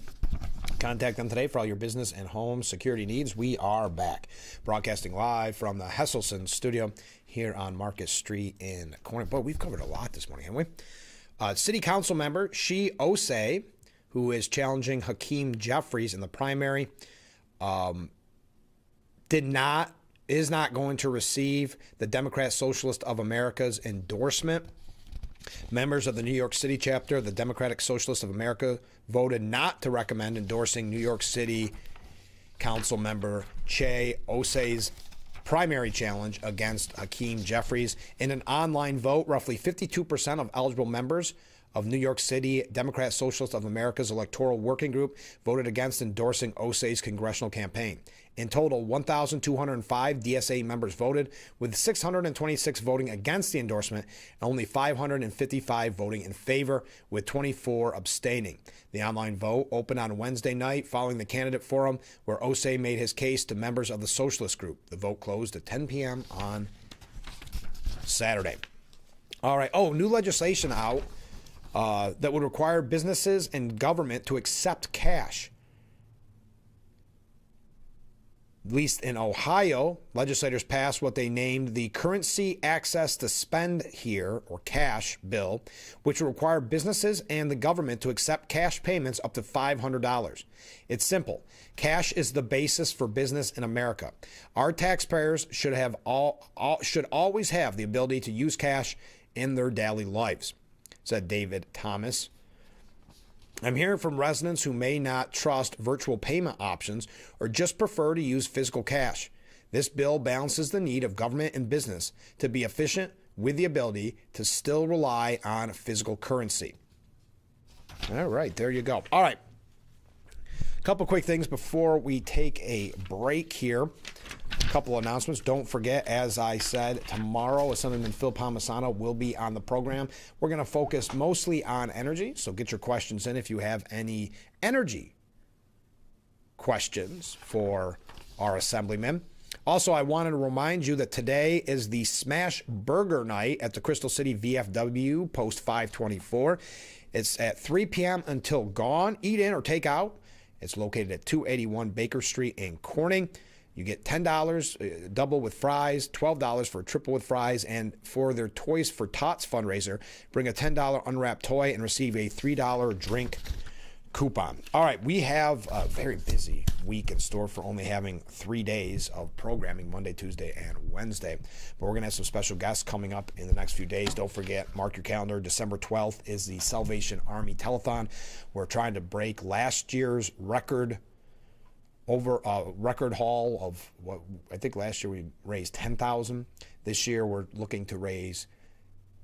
Speaker 1: Contact them today for all your business and home security needs. We are back, broadcasting live from the Hesselson studio here on Marcus Street in Corning. Boy, we've covered a lot this morning, haven't we? City Council member Shi Osei, who is challenging Hakeem Jeffries in the primary, is not going to receive the Democrat Socialist of America's endorsement. Members of the New York City chapter of the Democratic Socialist of America voted not to recommend endorsing New York City Council member Shi Osei's primary challenge against Hakeem Jeffries. In an online vote, roughly 52% of eligible members of New York City Democrat Socialist of America's electoral working group voted against endorsing Osei's congressional campaign. In total, 1,205 DSA members voted, with 626 voting against the endorsement and only 555 voting in favor, with 24 abstaining. The online vote opened on Wednesday night following the candidate forum where Osei made his case to members of the socialist group. The vote closed at 10 p.m. on Saturday. All right. Oh, new legislation out that would require businesses and government to accept cash. At least in Ohio, legislators passed what they named the Currency Access to Spend Here, or cash bill, which will require businesses and the government to accept cash payments up to $500. It's simple. Cash is the basis for business in America. Our taxpayers should always have the ability to use cash in their daily lives, said David Thomas. I'm hearing from residents who may not trust virtual payment options or just prefer to use physical cash. This bill balances the need of government and business to be efficient with the ability to still rely on physical currency. All right, there you go. All right. A couple quick things before we take a break here. A couple announcements. Don't forget, as I said, tomorrow, Assemblyman Phil Palmisano will be on the program. We're going to focus mostly on energy, so get your questions in if you have any energy questions for our Assemblyman. Also, I wanted to remind you that today is the Smash Burger Night at the Crystal City VFW, Post 524. It's at 3 p.m. until gone. Eat in or take out. It's located at 281 Baker Street in Corning. You get $10 double with fries, $12 for a triple with fries, and for their Toys for Tots fundraiser, bring a $10 unwrapped toy and receive a $3 drink coupon. All right, we have a very busy week in store for only having 3 days of programming, Monday, Tuesday, and Wednesday. But we're going to have some special guests coming up in the next few days. Don't forget, mark your calendar, December 12th is the Salvation Army Telethon. We're trying to break last year's record haul of what I think last year we raised $10,000. This year we're looking to raise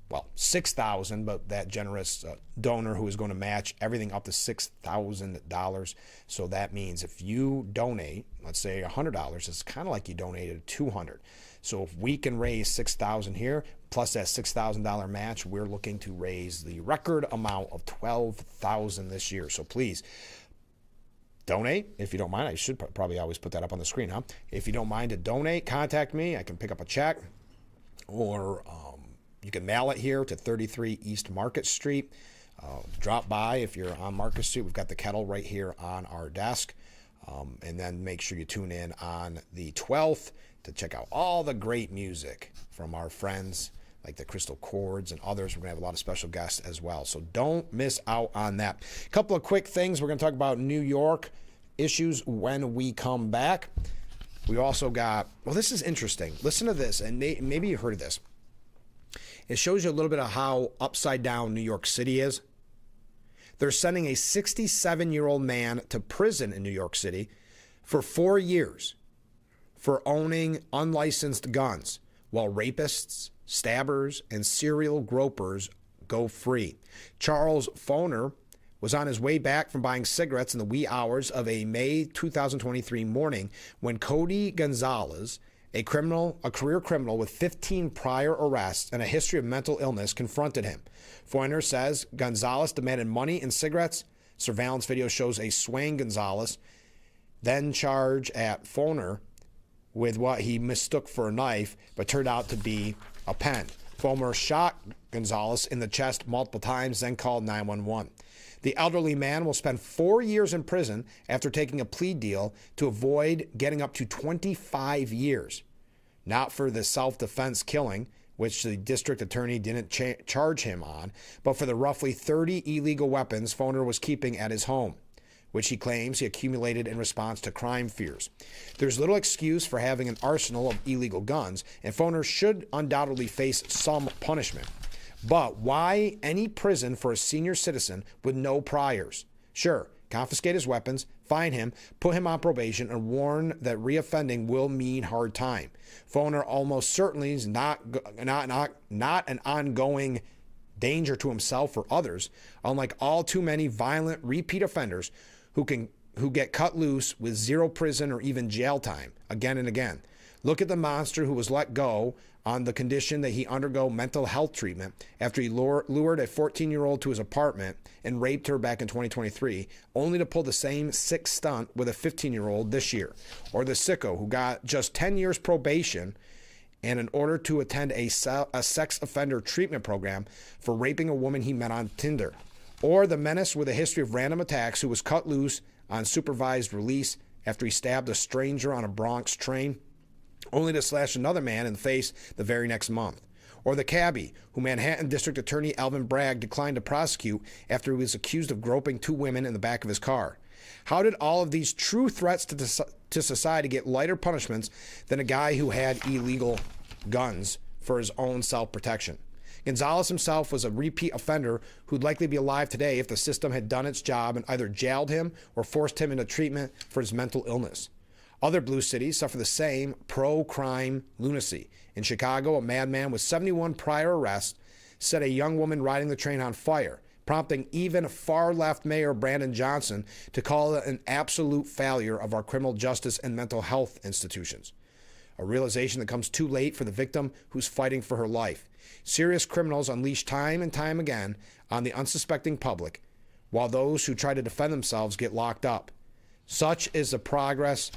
Speaker 1: $6,000, but that generous donor who is going to match everything up to $6,000. So that means if you donate, let's say $100, it's kind of like you donated $200. So if we can raise $6,000 here, plus that $6,000 match, we're looking to raise the record amount of $12,000 this year. So please donate if you don't mind. I should probably always put that up on the screen, huh? If you don't mind to donate, contact me. I can pick up a check, or you can mail it here to 33 East Market Street. Drop by if you're on Market Street. We've got the kettle right here on our desk. And then make sure you tune in on the 12th to check out all the great music from our friends like the Crystal Chords and others. We're going to have a lot of special guests as well. So don't miss out on that. A couple of quick things. We're going to talk about New York issues when we come back. We also got, this is interesting. Listen to this, and maybe you heard of this. It shows you a little bit of how upside down New York City is. They're sending a 67-year-old man to prison in New York City for 4 years for owning unlicensed guns, while rapists, stabbers, and serial gropers go free. Charles Foner was on his way back from buying cigarettes in the wee hours of a May 2023 morning when Cody Gonzalez, a career criminal with 15 prior arrests and a history of mental illness, confronted him. Foyner says Gonzalez demanded money and cigarettes. Surveillance video shows a swaying Gonzalez then charge at Foner with what he mistook for a knife, but turned out to be a pen. Foner shot Gonzalez in the chest multiple times, then called 911. The elderly man will spend 4 years in prison after taking a plea deal to avoid getting up to 25 years. Not for the self-defense killing, which the district attorney didn't charge him on, but for the roughly 30 illegal weapons Foner was keeping at his home, which he claims he accumulated in response to crime fears. There's little excuse for having an arsenal of illegal guns, and Foner should undoubtedly face some punishment. But why any prison for a senior citizen with no priors? Sure, confiscate his weapons, fine him, put him on probation, and warn that reoffending will mean hard time. Foner almost certainly is not an ongoing danger to himself or others, unlike all too many violent repeat offenders who get cut loose with zero prison or even jail time again and again. Look at the monster who was let go on the condition that he undergo mental health treatment after he lured a 14-year-old to his apartment and raped her back in 2023, only to pull the same sick stunt with a 15-year-old this year. Or the sicko who got just 10 years probation and in order to attend a sex offender treatment program for raping a woman he met on Tinder. Or the menace with a history of random attacks who was cut loose on supervised release after he stabbed a stranger on a Bronx train, only to slash another man in the face the very next month. Or the cabbie, who Manhattan District Attorney Alvin Bragg declined to prosecute after he was accused of groping 2 women in the back of his car. How did all of these true threats to society get lighter punishments than a guy who had illegal guns for his own self-protection? Gonzalez himself was a repeat offender who'd likely be alive today if the system had done its job and either jailed him or forced him into treatment for his mental illness. Other blue cities suffer the same pro-crime lunacy. In Chicago, a madman with 71 prior arrests set a young woman riding the train on fire, prompting even far-left Mayor Brandon Johnson to call it an absolute failure of our criminal justice and mental health institutions. A realization that comes too late for the victim who's fighting for her life. Serious criminals unleash time and time again on the unsuspecting public, while those who try to defend themselves get locked up. Such is the progressive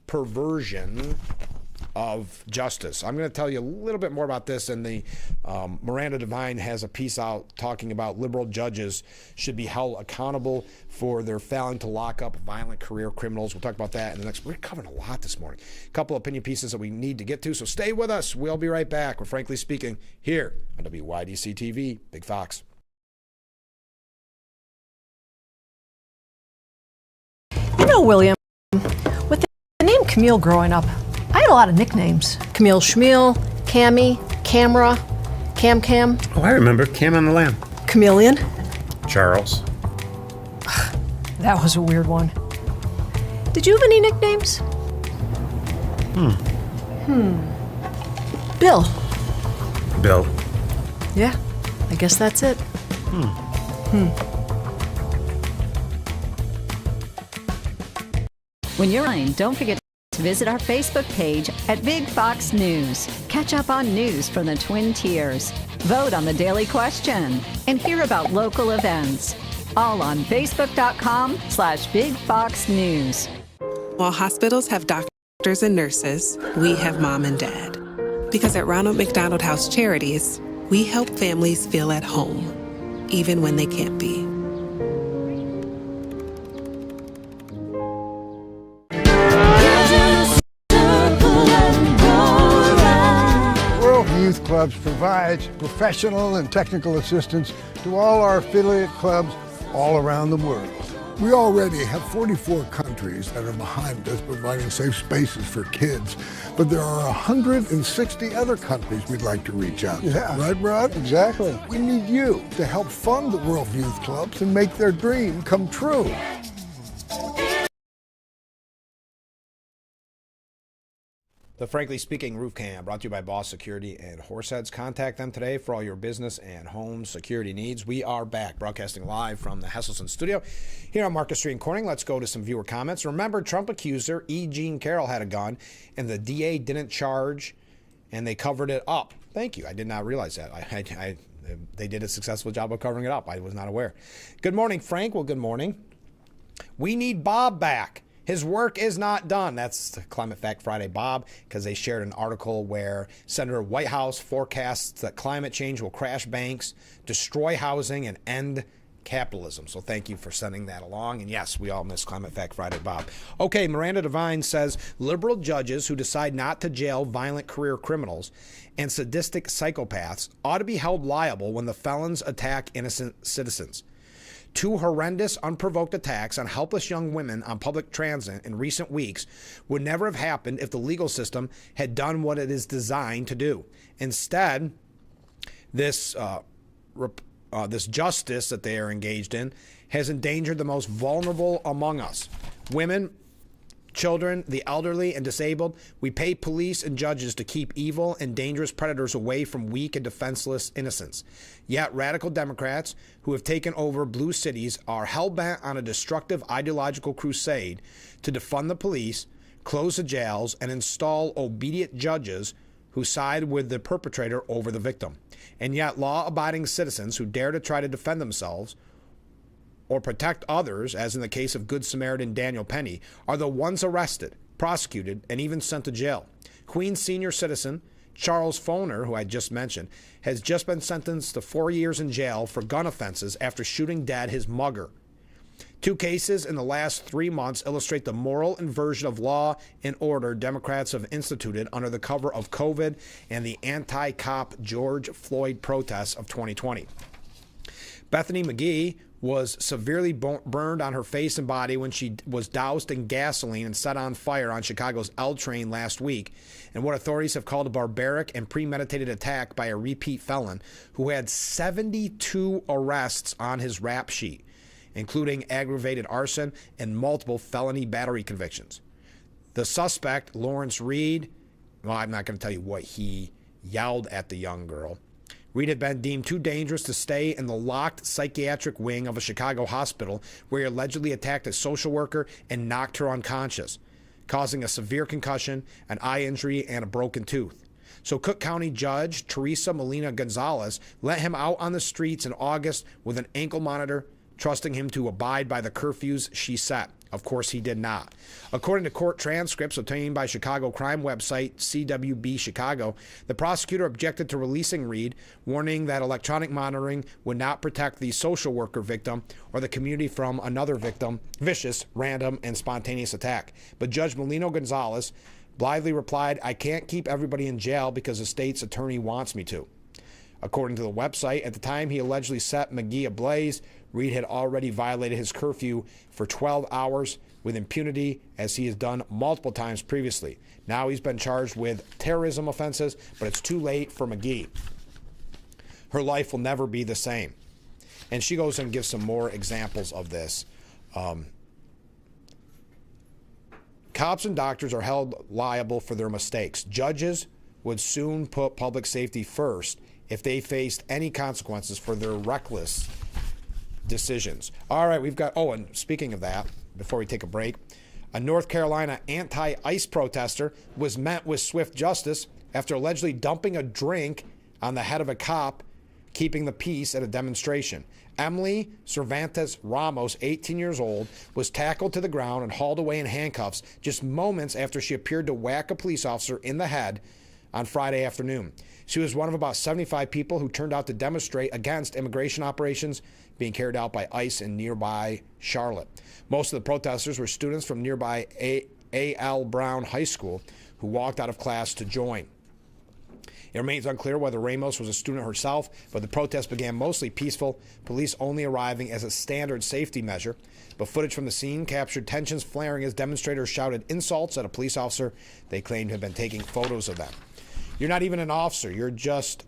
Speaker 1: perversion of justice. I'm going to tell you a little bit more about this, and the Miranda Devine has a piece out talking about liberal judges should be held accountable for their failing to lock up violent career criminals. We'll talk about that in the next. We're covering a lot this morning. A couple opinion pieces that we need to get to, so stay with us. We'll be right back. We're Frankly Speaking here on WYDC TV, Big Fox.
Speaker 2: You know, William, with the name Camille growing up, I had a lot of nicknames. Camille Schmiel, Cammy, Camera, Cam.
Speaker 3: Oh, I remember. Cam on the Lamb.
Speaker 2: Chameleon.
Speaker 3: Charles.
Speaker 2: That was a weird one. Did you have any nicknames? Bill.
Speaker 3: Bill.
Speaker 2: Yeah, I guess that's it.
Speaker 16: When you're online, don't forget to visit our Facebook page at Big Fox News. Catch up on news from the Twin Tiers. Vote on the daily question and hear about local events. All on Facebook.com/Big Fox News.
Speaker 18: While hospitals have doctors and nurses, we have mom and dad. Because at Ronald McDonald House Charities, we help families feel at home, even when they can't be.
Speaker 19: Youth Clubs provides professional and technical assistance to all our affiliate clubs all around the world.
Speaker 20: We already have 44 countries that are behind us providing safe spaces for kids, but there are 160 other countries we'd like to reach out to.
Speaker 19: Yeah.
Speaker 20: Right, Rod?
Speaker 19: Exactly.
Speaker 20: We need you to help fund the World Youth Clubs and make their dream come true.
Speaker 1: The Frankly Speaking Roof Cam, brought to you by Boss Security and Horseheads. Contact them today for all your business and home security needs. We are back, broadcasting live from the Hesselson studio here on Market Street in Corning. Let's go to some viewer comments. Remember, Trump accuser E. Jean Carroll had a gun, and the DA didn't charge, and they covered it up. Thank you. I did not realize that. They did a successful job of covering it up. I was not aware. Good morning, Frank. Well, good morning. We need Bob back. His work is not done. That's the Climate Fact Friday, Bob, because they shared an article where Senator Whitehouse forecasts that climate change will crash banks, destroy housing, and end capitalism. So thank you for sending that along. And yes, we all miss Climate Fact Friday, Bob. Okay, Miranda Devine says liberal judges who decide not to jail violent career criminals and sadistic psychopaths ought to be held liable when the felons attack innocent citizens. Two horrendous, unprovoked attacks on helpless young women on public transit in recent weeks would never have happened if the legal system had done what it is designed to do. Instead, this justice that they are engaged in has endangered the most vulnerable among us. Women, children, the elderly, and disabled. We pay police and judges to keep evil and dangerous predators away from weak and defenseless innocents. Yet radical Democrats who have taken over blue cities are hell-bent on a destructive ideological crusade to defund the police, close the jails, and install obedient judges who side with the perpetrator over the victim. And yet law-abiding citizens who dare to try to defend themselves or protect others, as in the case of Good Samaritan Daniel Penny, are the ones arrested, prosecuted, and even sent to jail. Queens senior citizen Charles Foner, who I just mentioned, has just been sentenced to 4 years in jail for gun offenses after shooting dead his mugger. Two cases in the last 3 months illustrate the moral inversion of law and order Democrats have instituted under the cover of COVID and the anti-cop George Floyd protests of 2020. Bethany McGee was severely burned on her face and body when she was doused in gasoline and set on fire on Chicago's L train last week, in what authorities have called a barbaric and premeditated attack by a repeat felon who had 72 arrests on his rap sheet, including aggravated arson and multiple felony battery convictions. The suspect, Lawrence Reed, well, I'm not going to tell you what he yelled at the young girl. Reed had been deemed too dangerous to stay in the locked psychiatric wing of a Chicago hospital where he allegedly attacked a social worker and knocked her unconscious, causing a severe concussion, an eye injury, and a broken tooth. So Cook County Judge Teresa Molina Gonzalez let him out on the streets in August with an ankle monitor, trusting him to abide by the curfews she set. Of course, he did not. According to court transcripts obtained by Chicago crime website CWB Chicago, the prosecutor objected to releasing Reed, warning that electronic monitoring would not protect the social worker victim or the community from another vicious, random, and spontaneous attack. But Judge Melino Gonzalez blithely replied, "I can't keep everybody in jail because the state's attorney wants me to." According to the website, at the time he allegedly set McGee ablaze, Reed had already violated his curfew for 12 hours with impunity, as he has done multiple times previously. Now he's been charged with terrorism offenses, but it's too late for McGee. Her life will never be the same. And she goes and gives some more examples of this. Cops and doctors are held liable for their mistakes. Judges would soon put public safety first if they faced any consequences for their reckless decisions. All right, we've got, and speaking of that, before we take a break, a North Carolina anti-ICE protester was met with swift justice after allegedly dumping a drink on the head of a cop keeping the peace at a demonstration. Emily Cervantes Ramos, 18 years old, was tackled to the ground and hauled away in handcuffs just moments after she appeared to whack a police officer in the head on Friday afternoon. She was one of about 75 people who turned out to demonstrate against immigration operations being carried out by ICE in nearby Charlotte. Most of the protesters were students from nearby A.L. Brown High School who walked out of class to join. It remains unclear whether Ramos was a student herself, but the protest began mostly peaceful, police only arriving as a standard safety measure. But footage from the scene captured tensions flaring as demonstrators shouted insults at a police officer they claimed had been taking photos of them. "You're not even an officer, you're just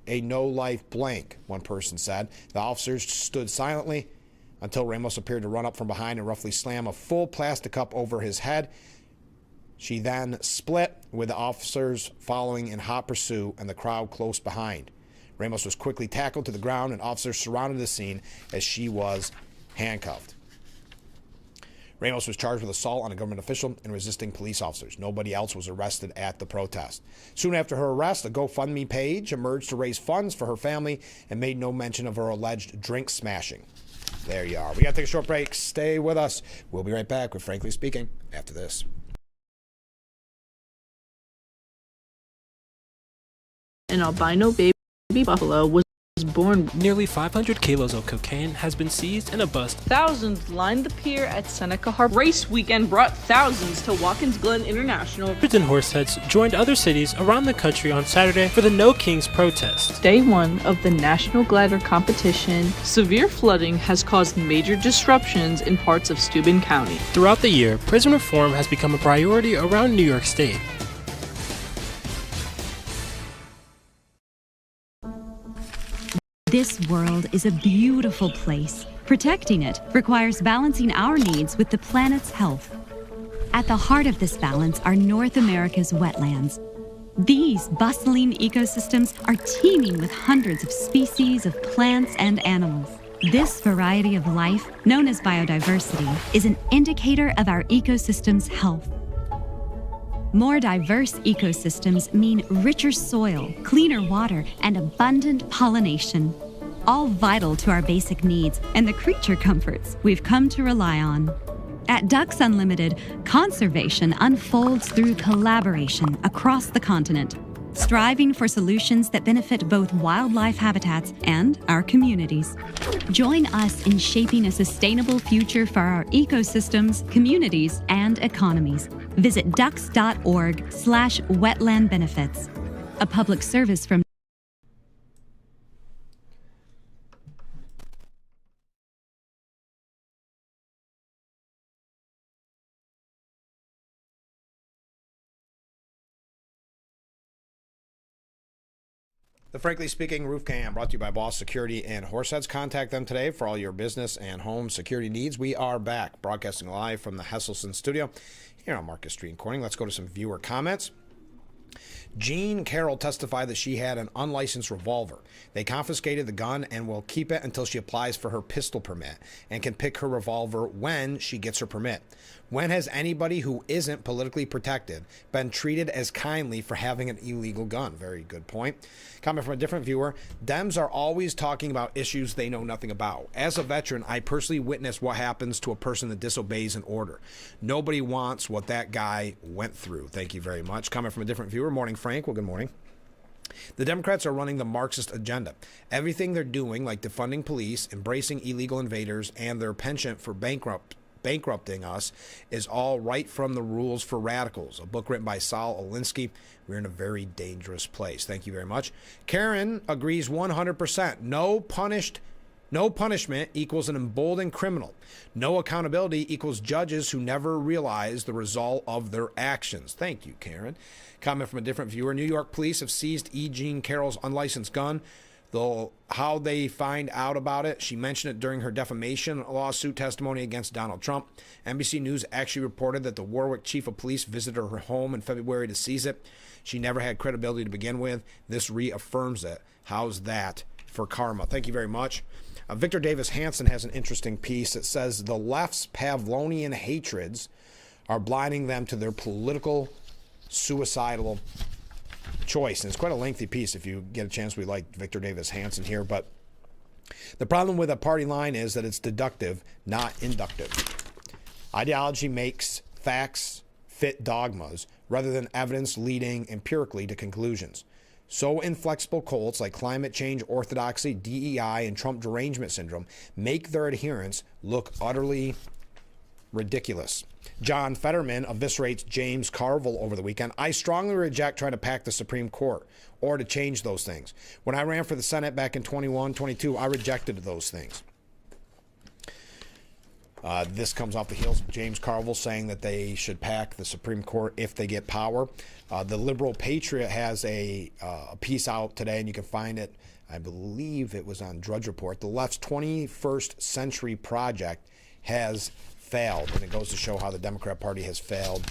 Speaker 1: a no-life blank," one person said. The officers stood silently until Ramos appeared to run up from behind and roughly slam a full plastic cup over his head. She then split, with the officers following in hot pursuit and the crowd close behind. Ramos was quickly tackled to the ground and officers surrounded the scene as she was handcuffed. Ramos was charged with assault on a government official and resisting police officers. Nobody else was arrested at the protest. Soon after her arrest, a GoFundMe page emerged to raise funds for her family and made no mention of her alleged drink smashing. There you are. We got to take a short break. Stay with us. We'll be right back with Frankly Speaking after this.
Speaker 4: An albino baby buffalo was born.
Speaker 21: Nearly 500 kilos of cocaine has been seized and a bust.
Speaker 4: Thousands lined the pier at Seneca Harbor. Race weekend brought thousands to Watkins Glen International.
Speaker 21: Hundreds and horseheads joined other cities around the country on Saturday for the No Kings protest.
Speaker 4: Day one of the National Glider Competition. Severe flooding has caused major disruptions in parts of Steuben County.
Speaker 21: Throughout the year, prison reform has become a priority around New York State.
Speaker 22: This world is a beautiful place. Protecting it requires balancing our needs with the planet's health. At the heart of this balance are North America's wetlands. These bustling ecosystems are teeming with hundreds of species of plants and animals. This variety of life, known as biodiversity, is an indicator of our ecosystem's health. More diverse ecosystems mean richer soil, cleaner water, and abundant pollination, all vital to our basic needs and the creature comforts we've come to rely on. At Ducks Unlimited, conservation unfolds through collaboration across the continent, striving for solutions that benefit both wildlife habitats and our communities. Join us in shaping a sustainable future for our ecosystems, communities, and economies. Visit ducks.org/wetland benefits. A public service from
Speaker 1: The Frankly Speaking Roof Cam, brought to you by Boss Security and Horseheads. Contact them today for all your business and home security needs. We are back, broadcasting live from the Hesselson studio here on Marcus Street in Corning. Let's go to some viewer comments. Jean Carroll testified that she had an unlicensed revolver. They confiscated the gun and will keep it until she applies for her pistol permit and can pick her revolver when she gets her permit. When has anybody who isn't politically protected been treated as kindly for having an illegal gun? Very good point. Comment from a different viewer. Dems are always talking about issues they know nothing about. As a veteran, I personally witnessed what happens to a person that disobeys an order. Nobody wants what that guy went through. Thank you very much. Comment from a different viewer. Morning, Frank. Well, good morning. The Democrats are running the Marxist agenda. Everything they're doing, like defunding police, embracing illegal invaders, and their penchant for bankrupting us, is all right from the Rules for Radicals, a book written by Saul Alinsky. We're in a very dangerous place. Thank you very much. Karen agrees 100%. No punishment equals an emboldened criminal. No accountability equals judges who never realize the result of their actions. Thank you, Karen. Comment from a different viewer. New York police have seized E. Jean Carroll's unlicensed gun. Though how they find out about it, she mentioned it during her defamation lawsuit testimony against Donald Trump. NBC News actually reported that the Warwick chief of police visited her home in February to seize it. She never had credibility to begin with. This reaffirms it. How's that for karma? Thank you very much. Victor Davis Hanson has an interesting piece that says the left's Pavlovian hatreds are blinding them to their political suicidal choice. And it's quite a lengthy piece. If you get a chance, we like Victor Davis Hanson here. But the problem with a party line is that it's deductive, not inductive. Ideology makes facts fit dogmas rather than evidence leading empirically to conclusions. So inflexible cults like climate change orthodoxy, DEI, and Trump derangement syndrome make their adherents look utterly ridiculous. John Fetterman eviscerates James Carville over the weekend. I strongly reject trying to pack the Supreme Court or to change those things. When I ran for the Senate back in 22, I rejected those things. This comes off the heels of James Carville saying that they should pack the Supreme Court if they get power. The Liberal Patriot has a piece out today, and you can find it, I believe it was on Drudge Report. The left's 21st century project has failed, and it goes to show how the Democrat Party has failed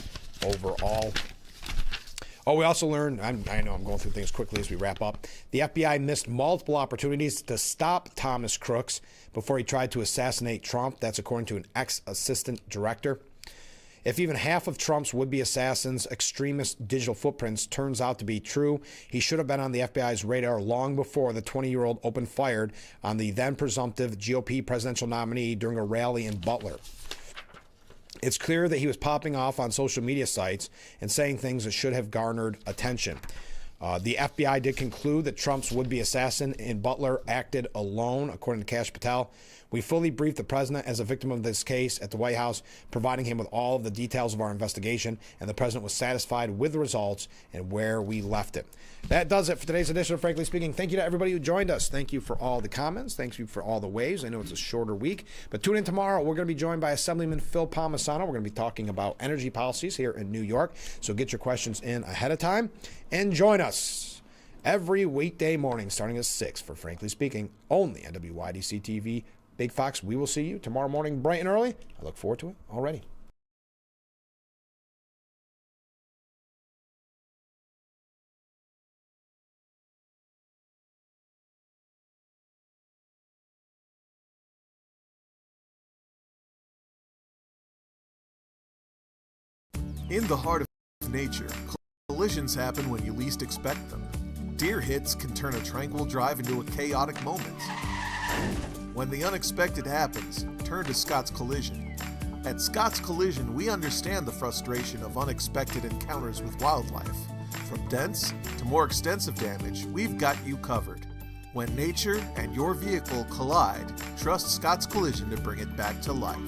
Speaker 1: overall. Oh, we also learned, I know I'm going through things quickly as we wrap up, the FBI missed multiple opportunities to stop Thomas Crooks before he tried to assassinate Trump. That's according to an ex-assistant director. If even half of Trump's would-be assassins' extremist digital footprints turns out to be true, he should have been on the FBI's radar long before the 20-year-old opened fire on the then presumptive GOP presidential nominee during a rally in Butler. It's clear that he was popping off on social media sites and saying things that should have garnered attention. The FBI did conclude that Trump's would-be assassin in Butler acted alone, according to Kash Patel. We fully briefed the president as a victim of this case at the White House, providing him with all of the details of our investigation, and the president was satisfied with the results and where we left it. That does it for today's edition of Frankly Speaking. Thank you to everybody who joined us. Thank you for all the comments. Thank you for all the waves. I know it's a shorter week, but tune in tomorrow. We're going to be joined by Assemblyman Phil Palmisano. We're going to be talking about energy policies here in New York, so get your questions in ahead of time and join us every weekday morning starting at 6 for Frankly Speaking, only on WYDC TV. Big Fox, we will see you tomorrow morning bright and early. I look forward to it already.
Speaker 5: In the heart of nature, collisions happen when you least expect them. Deer hits can turn a tranquil drive into a chaotic moment. When the unexpected happens, turn to Scott's Collision. At Scott's Collision, we understand the frustration of unexpected encounters with wildlife. From dense to more extensive damage, we've got you covered. When nature and your vehicle collide, trust Scott's Collision to bring it back to life.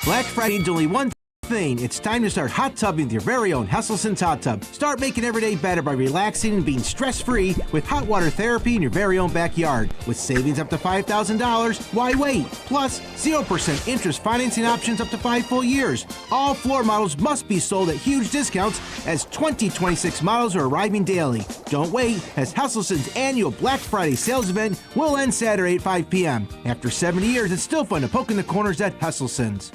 Speaker 6: Black Friday needs only one thing. It's time to start hot tubbing with your very own Hesselson's Hot Tub. Start making every day better by relaxing and being stress-free with hot water therapy in your very own backyard. With savings up to $5,000, why wait? Plus, 0% interest financing options up to 5 full years. All floor models must be sold at huge discounts as 2026 models are arriving daily. Don't wait, as Hesselson's annual Black Friday sales event will end Saturday at 5 p.m. After 70 years, it's still fun to poke in the corners at Hesselson's.